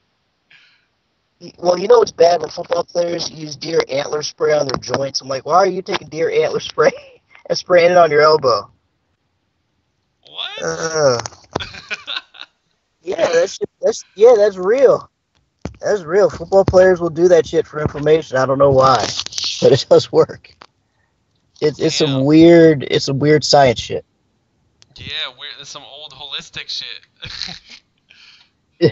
Well, you know what's bad when football players use deer antler spray on their joints. I'm like, why are you taking deer antler spray and spraying it on your elbow? What? Yeah, that's real. That's real. Football players will do that shit for information. I don't know why, but it does work. It's Damn. some weird science shit. Yeah, there's some old holistic shit. Yeah,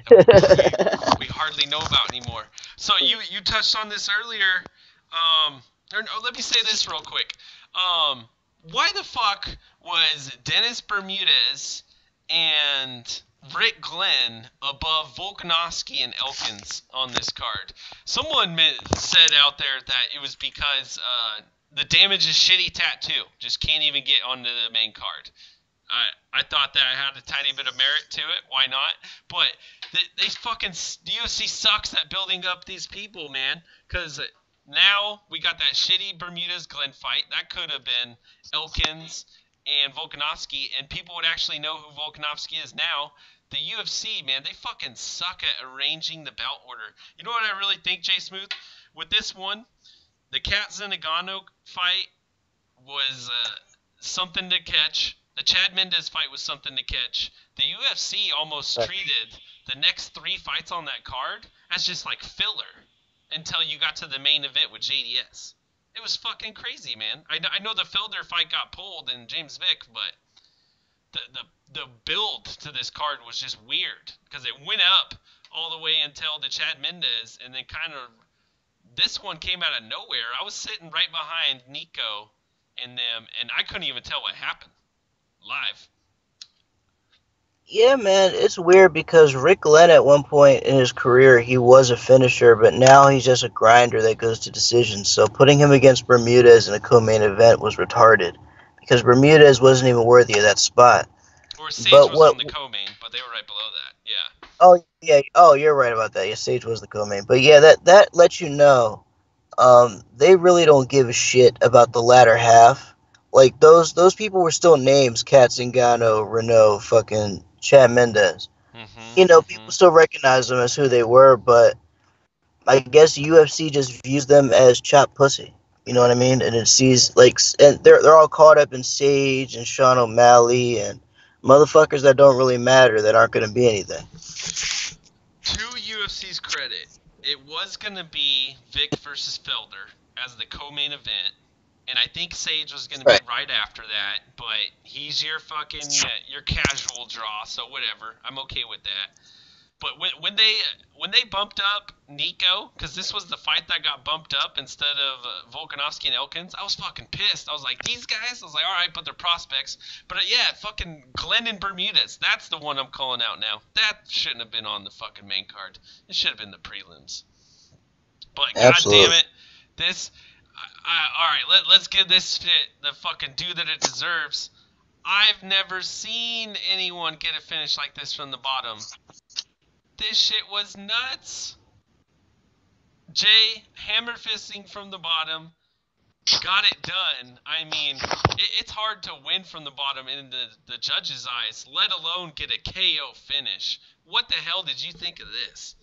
we hardly know about anymore. So you touched on this earlier. Or no, let me say this real quick. Why the fuck was Dennis Bermudez and Rick Glenn above Volkanovski and Elkins on this card? Someone said out there that it was because the damage is shitty tattoo. Just can't even get onto the main card. I thought that had a tiny bit of merit to it. Why not? But they fucking the UFC sucks at building up these people, man. Because now we got that shitty Bermudez Glenn fight. That could have been Elkins and Volkanovski, and people would actually know who Volkanovski is now. The UFC, man, they fucking suck at arranging the belt order. You know what I really think, Jay Smooth? With this one, the Kat Zingano fight was something to catch. The Chad Mendes fight was something to catch. The UFC almost treated the next 3 fights on that card as just like filler until you got to the main event with JDS. It was fucking crazy, man. I know the Felder fight got pulled in James Vick, but the build to this card was just weird because it went up all the way until the Chad Mendes, and then kind of this one came out of nowhere. I was sitting right behind Nico and them, and I couldn't even tell what happened live. yeah, man, it's weird because Rick Glenn at one point in his career he was a finisher, but now he's just a grinder that goes to decisions. So putting him against Bermudez in a co-main event was retarded because Bermudez wasn't even worthy of that spot. Or Sage But was on what? the co-main, but they were right below that. Yeah. Oh yeah. Oh, you're right about that. Yeah, Sage was the co-main. But yeah, that lets you know, they really don't give a shit about the latter half. Like those people were still names: Kat Zingano, Renault, fucking Chad Mendes. Mhm. You know, people Mhm. still recognize them as who they were, but I guess UFC just views them as chopped pussy. You know what I mean? And it sees like, and they're all caught up in Sage and Sean O'Malley and motherfuckers that don't really matter that aren't going to be anything. To UFC's credit, it was gonna be Vic versus Felder as the co-main event, and I think Sage was gonna be Right. right after that. But he's your fucking your casual draw, so whatever. I'm okay with that. But when they bumped up Nico, because this was the fight that got bumped up instead of Volkanovski and Elkins, I was fucking pissed. I was like, these guys? I was like, all right, but they're prospects. But yeah, fucking Glenn and Bermudez. That's the one I'm calling out now. That shouldn't have been on the fucking main card. It should have been the prelims. But god damn Absolutely. it, this. All right, let's give this shit the fucking due that it deserves. I've never seen anyone get a finish like this from the bottom. This shit was nuts. Jay hammer fisting from the bottom, got it done. I mean, it's hard to win from the bottom in the judges' eyes, let alone get a KO finish. What the hell did you think of this?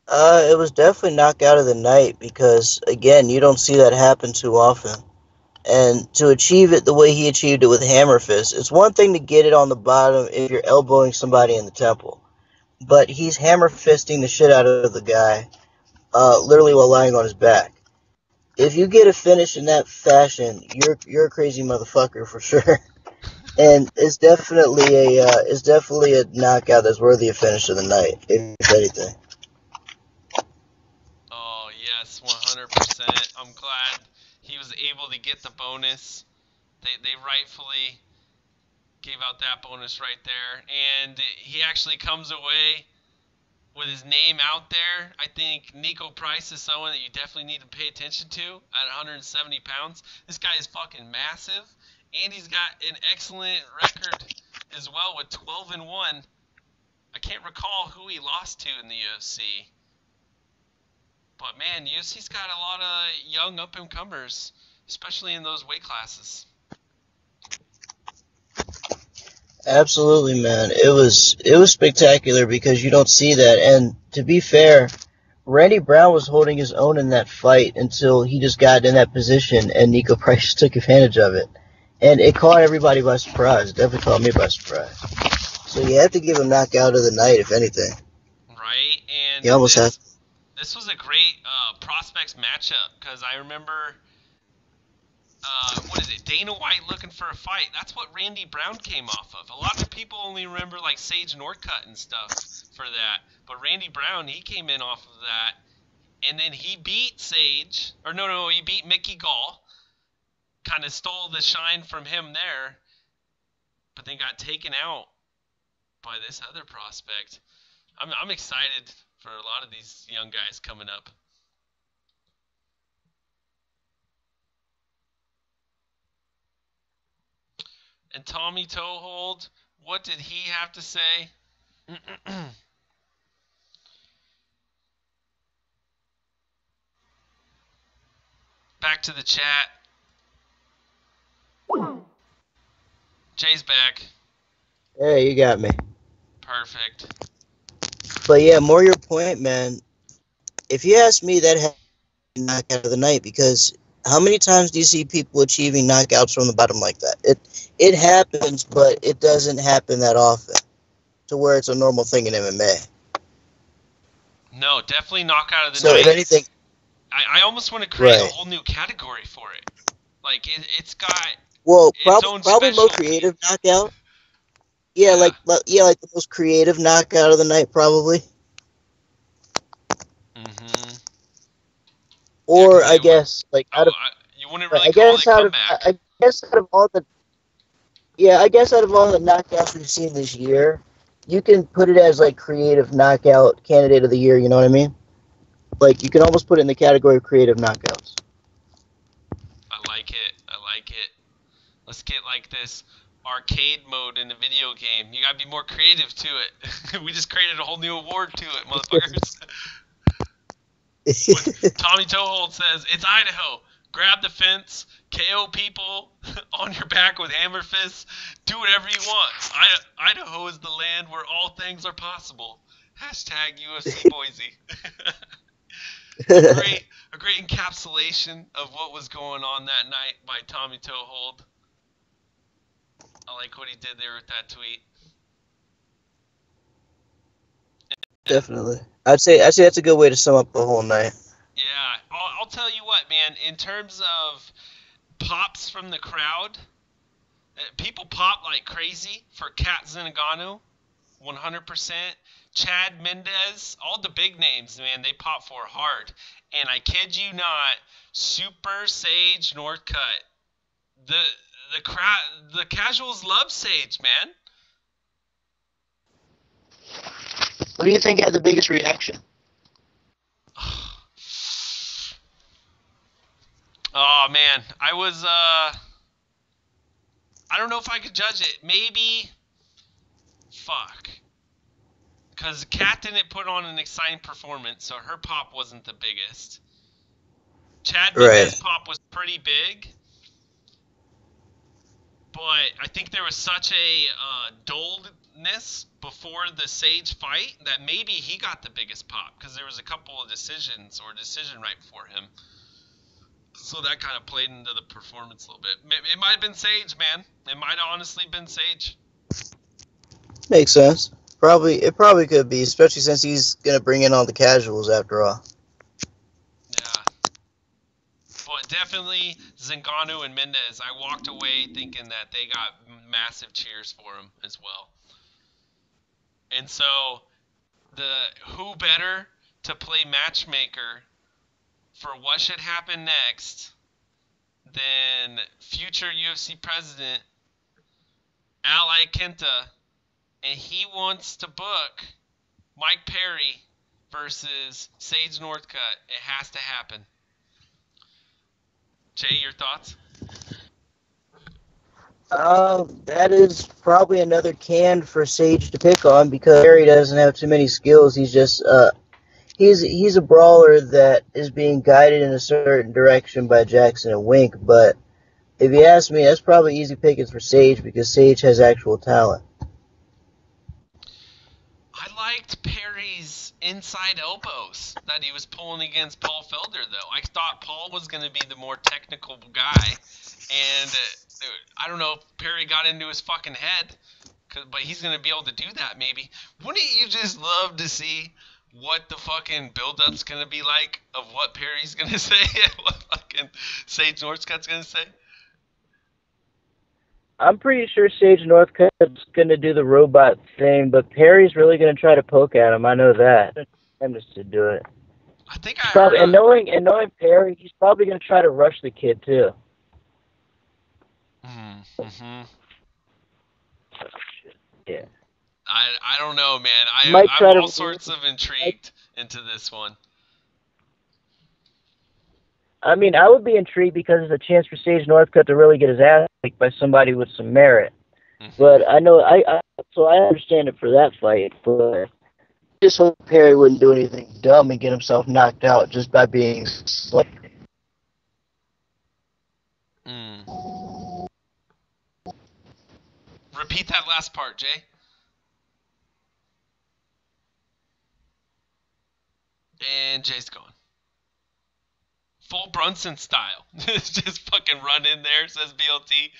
It was definitely knockout of the night because again, you don't see that happen too often. And to achieve it the way he achieved it with hammer fist, it's one thing to get it on the bottom if you're elbowing somebody in the temple, but he's hammer fisting the shit out of the guy, literally while lying on his back. If you get a finish in that fashion, you're a crazy motherfucker for sure. And it's definitely a knockout that's worthy of finish of the night, if anything. Oh, yes, 100%. I'm glad he was able to get the bonus. They rightfully gave out that bonus right there. And he actually comes away with his name out there. I think Nico Price is someone that you definitely need to pay attention to at 170 pounds. This guy is fucking massive, and he's got an excellent record as well with 12-1. I can't recall who he lost to in the UFC, but man, UFC's got a lot of young up-and-comers, especially in those weight classes. Absolutely, man. It was spectacular because you don't see that. And to be fair, Randy Brown was holding his own in that fight until he just got in that position, and Nico Price took advantage of it. And it caught everybody by surprise. It definitely caught me by surprise. So you have to give him knockout of the night, if anything. Right? And You almost have. this was a great prospects matchup because I remember, what is it, Dana White looking for a fight. That's what Randy Brown came off of. A lot of people only remember like Sage Northcutt and stuff for that. But Randy Brown, he came in off of that. And then he beat Sage. Or no, he beat Mickey Gall. Kind of stole the shine from him there. But then got taken out by this other prospect. I'm excited for a lot of these young guys coming up. And Tommy Toehold, what did he have to say? Back to the chat. Jay's back. Hey, you got me. Perfect. But yeah, more your point, man. If you ask me, that had to be knockout of the night because how many times do you see people achieving knockouts from the bottom like that? It happens, but it doesn't happen that often to where it's a normal thing in MMA. No, definitely knockout of the So night. if anything, I almost want to create a right. whole new category for it. Like it's got Well, its own probably most specialty. creative knockout. Yeah, like the most creative knockout of the night, probably. Mm-hmm. Or Yeah, I guess like out of you wouldn't really I call guess it out of comeback. I guess out of all the I guess out of all the knockouts we've seen this year, you can put it as like creative knockout candidate of the year. You know what I mean? Like you can almost put it in the category of creative knockouts. I like it. I like it. Let's get like this arcade mode in the video game. You gotta be more creative to it. We just created a whole new award to it, motherfuckers. Tommy Toehold says, it's Idaho. Grab the fence, KO people on your back with hammer fists, do whatever you want. Idaho is the land where all things are possible. Hashtag UFCboise. A great encapsulation of what was going on that night by Tommy Toehold. I like what he did there with that tweet. Definitely, I'd say that's a good way to sum up the whole night. Yeah, I'll tell you what, man. In terms of pops from the crowd, people pop like crazy for Kat Zingano, 100%. Chad Mendez, all the big names, man, they pop for hard. And I kid you not, Super Sage Northcutt. The casuals love Sage, man. What do you think had the biggest reaction? Oh man, I don't know if I could judge it. Maybe, because Kat didn't put on an exciting performance, so her pop wasn't the biggest. Chad Mendez's pop was pretty big, but I think there was such a dulledness before the Sage fight that maybe he got the biggest pop because there was a couple of decisions or decision right before him. So that kind of played into the performance a little bit. It might have been Sage, man. It might have honestly been Sage. Makes sense. It probably could be, especially since he's gonna bring in all the casuals after all. Yeah. But definitely Zingano and Mendez, I walked away thinking that they got massive cheers for him as well. And so, who better to play matchmaker for what should happen next than future UFC president Al Iaquinta, and he wants to book Mike Perry versus Sage Northcutt. It has to happen. Jay, your thoughts? That is probably another can for Sage to pick on because Perry doesn't have too many skills. He's just he's a brawler that is being guided in a certain direction by Jackson and Wink. But if you ask me, that's probably easy pickings for Sage because Sage has actual talent. liked Perry's inside elbows that he was pulling against Paul Felder, though. I thought Paul was going to be the more technical guy, and I don't know if Perry got into his fucking head, but he's going to be able to do that maybe. Wouldn't you just love to see what the fucking build-up's going to be like of what Perry's going to say and what fucking Sage Northcutt's going to say? I'm pretty sure Sage Northcutt's going to do the robot thing, but Perry's really going to try to poke at him. I know that. I'm just to do it. I think I heard and knowing Perry, he's probably going to try to rush the kid too. Mm-hmm. Yeah. I don't know, man. I'm all sorts of intrigued into this one. I mean, I would be intrigued because it's a chance for Sage Northcutt to really get his ass kicked by somebody with some merit. Mm-hmm. But I know, so I understand it for that fight. But I just hope Perry wouldn't do anything dumb and get himself knocked out just by being slick. Repeat that last part, Jay. And Jay's gone. Full Brunson style. Just fucking run in there, says BLT.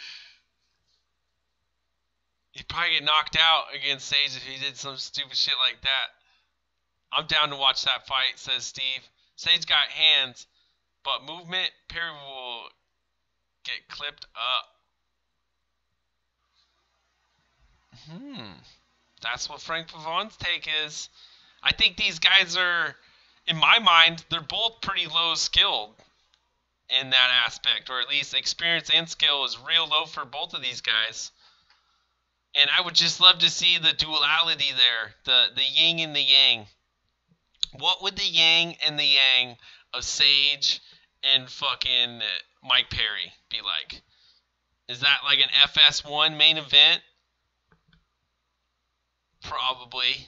He'd probably get knocked out against Sage if he did some stupid shit like that. I'm down to watch that fight, says Steve. Sage got hands, but movement, Perry will get clipped up. That's what Frank Pavon's take is. I think these guys are, in my mind, they're both pretty low skilled in that aspect, or at least experience and skill is real low for both of these guys. And I would just love to see the duality there, the yin and the yang. What would the yang and the yang of Sage and fucking Mike Perry be like? Is that like an FS1 main event? Probably.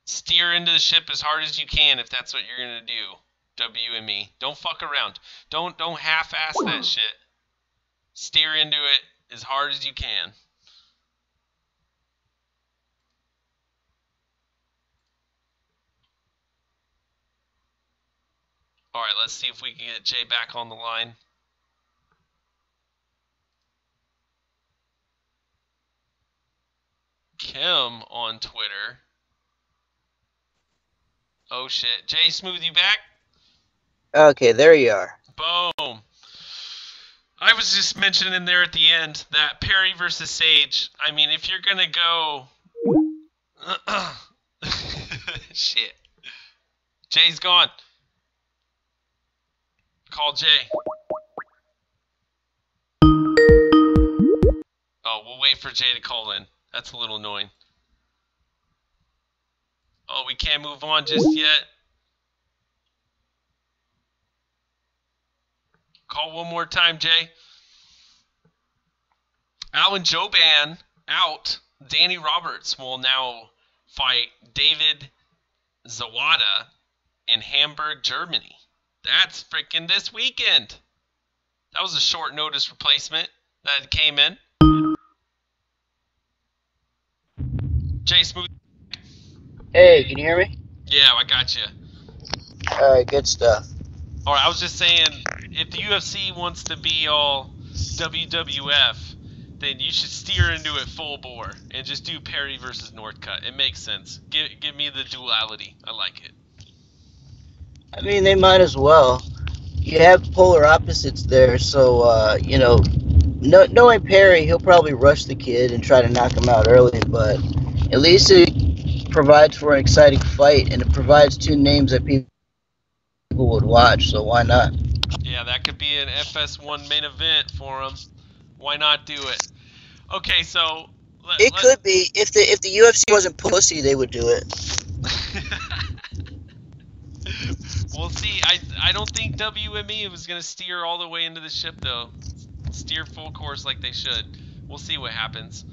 Steer into the ship as hard as you can if that's what you're going to do. WME. Don't fuck around. Don't half-ass that shit. Steer into it as hard as you can. Alright, let's see if we can get Jay back on the line. Kim on Twitter. Oh shit. Jay, Smooth, you back? Okay, there you are. Boom. I was just mentioning there at the end that Perry versus Sage, I mean, if you're going to go... Shit. Jay's gone. Call Jay. Oh, we'll wait for Jay to call in. That's a little annoying. Oh, we can't move on just yet. Call one more time, Jay. Alan Jouban out. Danny Roberts will now fight David Zawada in Hamburg, Germany. That's freaking this weekend. That was a short notice replacement that came in. Jay Smooth. Hey, can you hear me? Yeah, I got you. Alright, good stuff. Alright, I was just saying, if the UFC wants to be all WWF, then you should steer into it full bore and just do Perry versus Northcutt. It makes sense. Give me the duality. I like it. I mean, they might as well. You have polar opposites there, so, you know, knowing Perry, he'll probably rush the kid and try to knock him out early, but at least it provides for an exciting fight, and it provides two names that people would watch, so why not? Yeah, that could be an FS1 main event for him. Why not do it? Okay, so... It could be. If the UFC wasn't pussy, they would do it. We'll see. I don't think WME was going to steer all the way into the ship, though. Steer full course like they should. We'll see what happens.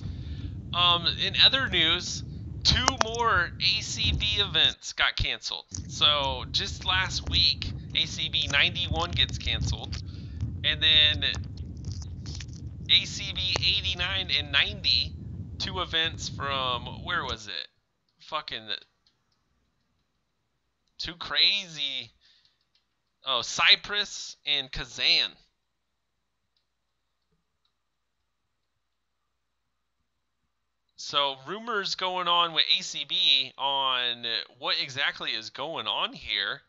In other news, 2 more ACB events got canceled. So, just last week, ACB 91 gets canceled. And then ACB 89 and 90, 2 events from, where was it? fucking two crazy. Oh, Cyprus and Kazan. So rumors going on with ACB on what exactly is going on here,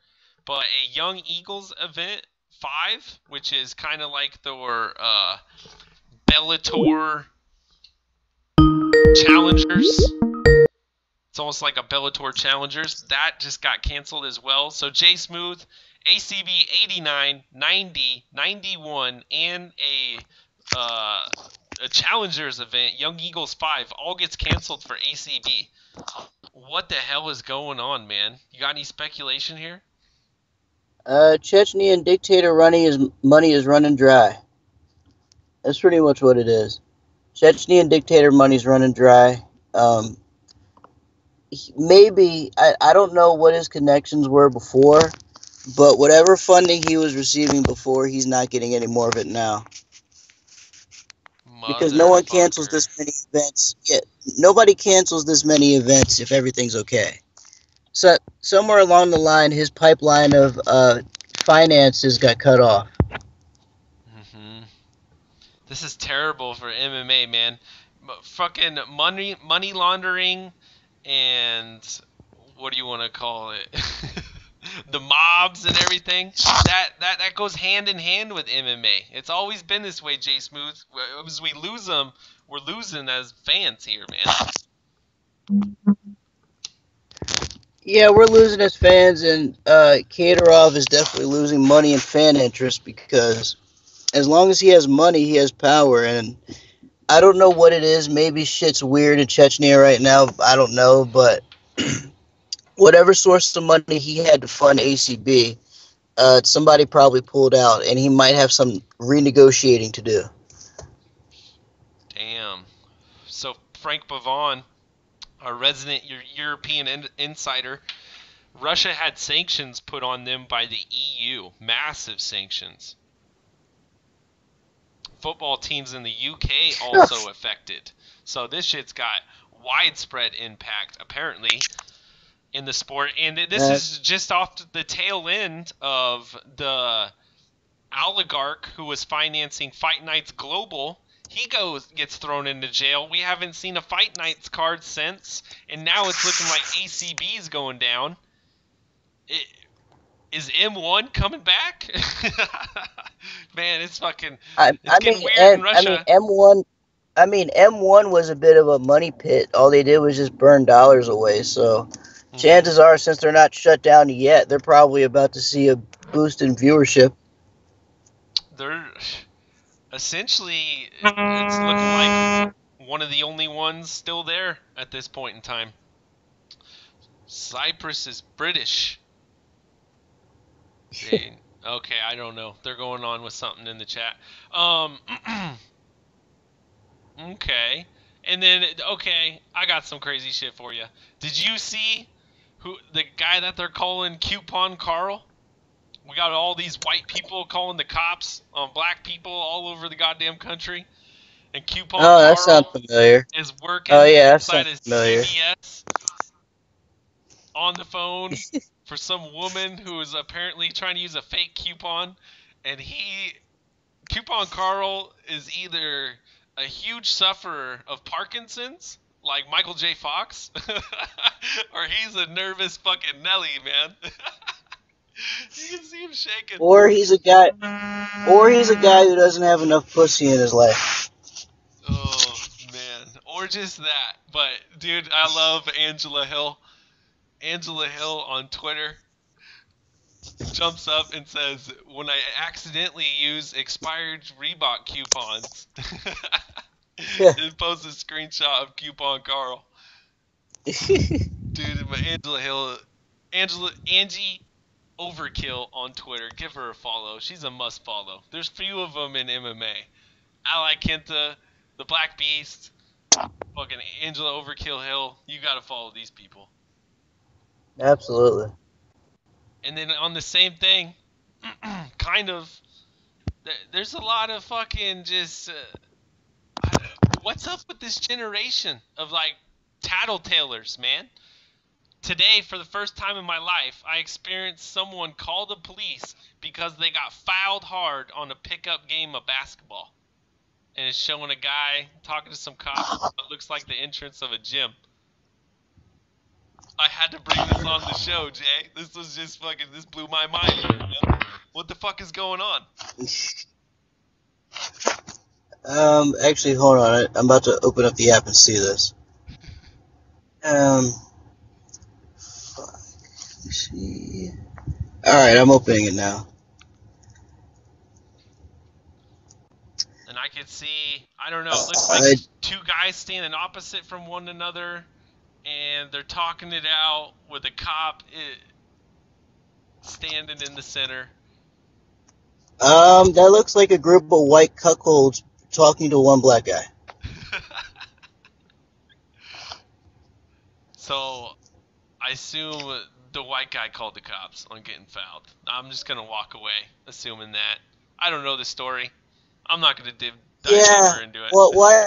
but a Young Eagles event 5, which is kind of like their Bellator Challengers. It's almost like a Bellator Challengers. That just got canceled as well. So Jay Smooth, ACB 89, 90, 91, and a Challengers event, Young Eagles 5, all gets canceled for ACB. What the hell is going on, man? You got any speculation here? Chechnyan dictator money is running dry. That's pretty much what it is. Chechnyan dictator money's running dry. Maybe I don't know what his connections were before, but whatever funding he was receiving before, he's not getting any more of it now. Because no one cancels this many events. Yeah, nobody cancels this many events if everything's okay. So somewhere along the line, his pipeline of finances got cut off. Mm-hmm. This is terrible for MMA, man. Fucking money laundering, and what do you want to call it? The mobs and everything. That goes hand in hand with MMA. It's always been this way, Jay Smooth. As we lose them, we're losing as fans here, man. Yeah, we're losing as fans, and Kadyrov is definitely losing money and fan interest because as long as he has money, he has power. And I don't know what it is. Maybe shit's weird in Chechnya right now. I don't know, but whatever source of money he had to fund ACB, somebody probably pulled out, and he might have some renegotiating to do. Damn. So Frank Pavon, our resident European insider, Russia had sanctions put on them by the EU, massive sanctions. Football teams in the UK also affected. So this shit's got widespread impact, apparently, in the sport. And this is just off the tail end of the oligarch who was financing Fight Nights Global. He gets thrown into jail. We haven't seen a Fight Nights card since, and now it's looking like ACB is going down. Is M1 coming back? Man, it's fucking. It's getting weird in Russia. M1 was a bit of a money pit. All they did was just burn dollars away. So chances are, since they're not shut down yet, they're probably about to see a boost in viewership. They're essentially, it's looking like one of the only ones still there at this point in time. Cyprus is British. Okay, I don't know. They're going on with something in the chat. Okay. And then, I got some crazy shit for you. Did you see the guy that they're calling Coupon Carl? We got all these white people calling the cops on black people all over the goddamn country. And Coupon Carl that sounds familiar. Is working inside his familiar. CVS on the phone for some woman who is apparently trying to use a fake coupon. And Coupon Carl is either a huge sufferer of Parkinson's, like Michael J. Fox, or he's a nervous fucking Nelly, man. You can see him shaking. Or he's a guy who doesn't have enough pussy in his life. Oh, man. Or just that. But, dude, I love Angela Hill. Angela Hill on Twitter jumps up and says, when I accidentally use expired Reebok coupons, and posts a screenshot of Coupon Carl. Dude, but Angela Hill, Angie Overkill on Twitter, give her a follow. She's a must follow. There's few of them in MMA. Ally Kenta, the Black Beast, fucking Angela Overkill Hill. You gotta follow these people. Absolutely. And then on the same thing, kind of, there's a lot of fucking just, what's up with this generation of, like, tattletales, man? Today, for the first time in my life, I experienced someone call the police because they got fouled hard on a pickup game of basketball. And it's showing a guy talking to some cops. It looks like the entrance of a gym. I had to bring this on the show, Jay. This was just fucking, this blew my mind. Man. What the fuck is going on? Actually, hold on. I'm about to open up the app and see this. Fuck. Let me see. Alright, I'm opening it now. And I could see, I don't know, it looks like two guys standing opposite from one another, and they're talking it out with a cop standing in the center. That looks like a group of white cuckolds talking to one black guy. So, I assume the white guy called the cops on getting fouled. I'm just going to walk away, assuming that. I don't know the story. I'm not going to dive deeper into it. Well, why?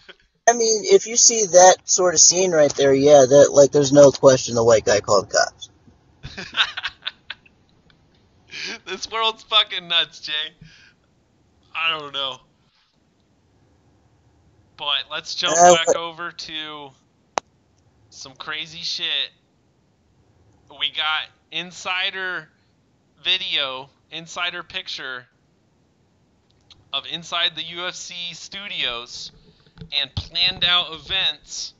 I mean, if you see that sort of scene right there, yeah, that, like, there's no question the white guy called the cops. This world's fucking nuts, Jay. I don't know. But let's jump back over to some crazy shit. We got insider video, insider picture of inside the UFC studios and planned out events.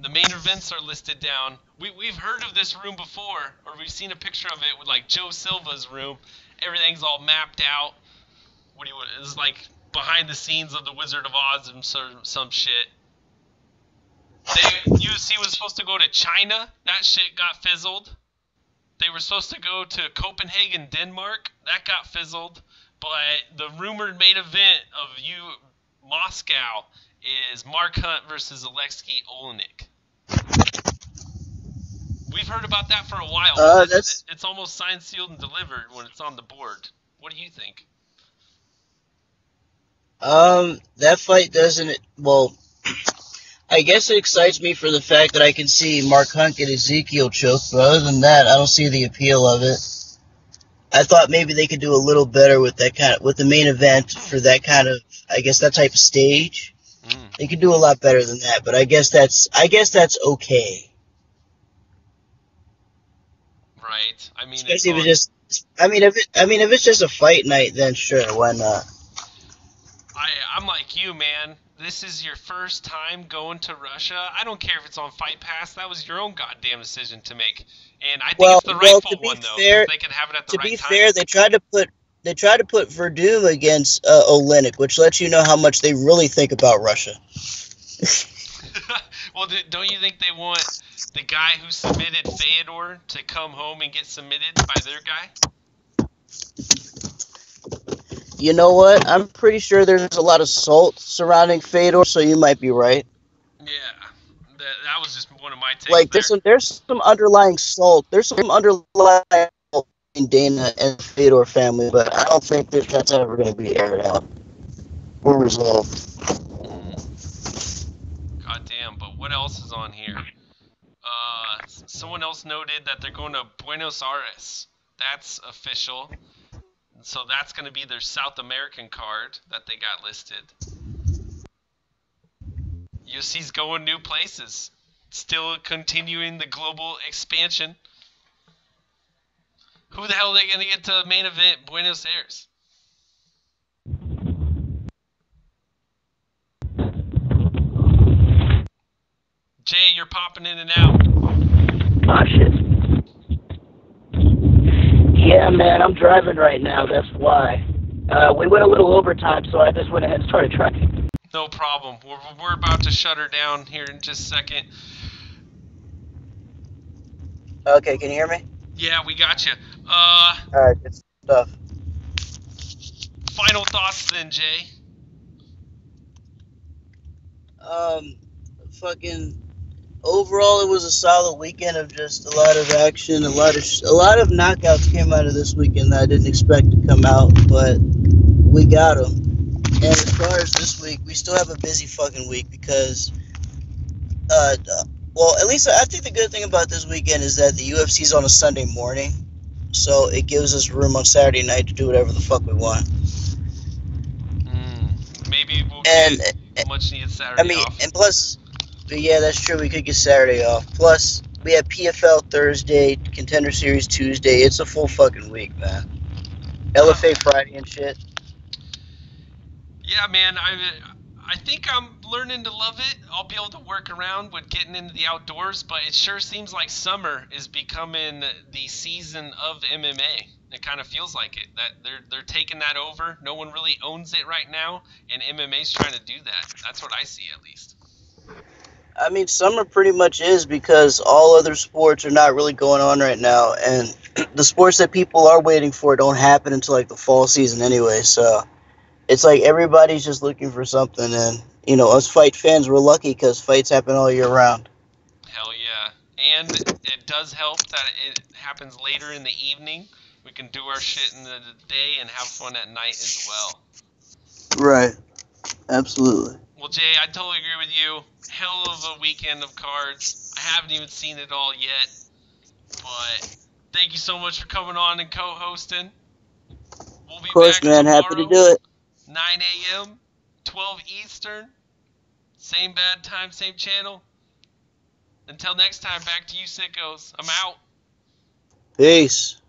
The main events are listed down. We've heard of this room before, or we've seen a picture of it with like Joe Silva's room. Everything's all mapped out. It's like behind the scenes of the Wizard of Oz and some shit. UFC was supposed to go to China. That shit got fizzled. They were supposed to go to Copenhagen, Denmark. That got fizzled. But the rumored main event of Moscow is Mark Hunt versus Alexei Olenek. We've heard about that for a while. It's almost signed, sealed, and delivered when it's on the board. What do you think? That fight doesn't... Well, I guess it excites me for the fact that I can see Mark Hunt get Ezekiel choked, but other than that, I don't see the appeal of it. I thought maybe they could do a little better with with the main event for that kind of, I guess, that type of stage. They could do a lot better than that, but I guess that's okay. Right. I mean, especially if it's just, if it's just a fight night, then sure, why not? I'm like you, man. This is your first time going to Russia. I don't care if it's on Fight Pass. That was your own goddamn decision to make. And I think it's the rightful one, though. They can have it at the right time. To be fair, they tried to put Verdum against Olenek, which lets you know how much they really think about Russia. Well, don't you think they want the guy who submitted Fedor to come home and get submitted by their guy? You know what? I'm pretty sure there's a lot of salt surrounding Fedor, so you might be right. Yeah, that was just one of my takes. Like, there's some underlying salt. There's some underlying salt in Dana and the Fedor family, but I don't think that's ever going to be aired out or resolved. Goddamn, but what else is on here? Someone else noted that they're going to Buenos Aires. That's official. So that's going to be their South American card that they got listed. UFC's going new places. Still continuing the global expansion. Who the hell are they going to get to main event Buenos Aires? Jay, you're popping in and out. Ah, shit. Yeah, man, I'm driving right now, that's why. We went a little overtime, so I just went ahead and started tracking. No problem. We're about to shut her down here in just a second. Okay, can you hear me? Yeah, we got you. Alright, good stuff. Final thoughts then, Jay. Overall, it was a solid weekend of just a lot of action, a lot of knockouts came out of this weekend that I didn't expect to come out, but we got them. And as far as this week, we still have a busy fucking week because Well, at least I think the good thing about this weekend is that the UFC's on a Sunday morning, so it gives us room on Saturday night to do whatever the fuck we want. Maybe we'll And get much needed I Saturday mean, off. and plus, but yeah, that's true. We could get Saturday off. Plus, we have PFL Thursday, Contender Series Tuesday. It's a full fucking week, man. LFA Friday and shit. Yeah, man, I think I'm learning to love it. I'll be able to work around with getting into the outdoors, but it sure seems like summer is becoming the season of MMA. It kind of feels like it. That they're taking that over. No one really owns it right now, and MMA's trying to do that. That's what I see, at least. I mean, summer pretty much is because all other sports are not really going on right now, and the sports that people are waiting for don't happen until like the fall season anyway. So it's like everybody's just looking for something, and you know, us fight fans, we're lucky because fights happen all year round. Hell yeah. And it does help that it happens later in the evening. We can do our shit in the day and have fun at night as well. Right. Absolutely. Well, Jay, I totally agree with you. Hell of a weekend of cards. I haven't even seen it all yet. But thank you so much for coming on and co-hosting. We'll be Of course, back man. tomorrow, Happy to do it. 9 a.m., 12 Eastern. Same bad time, same channel. Until next time, back to you sickos. I'm out. Peace.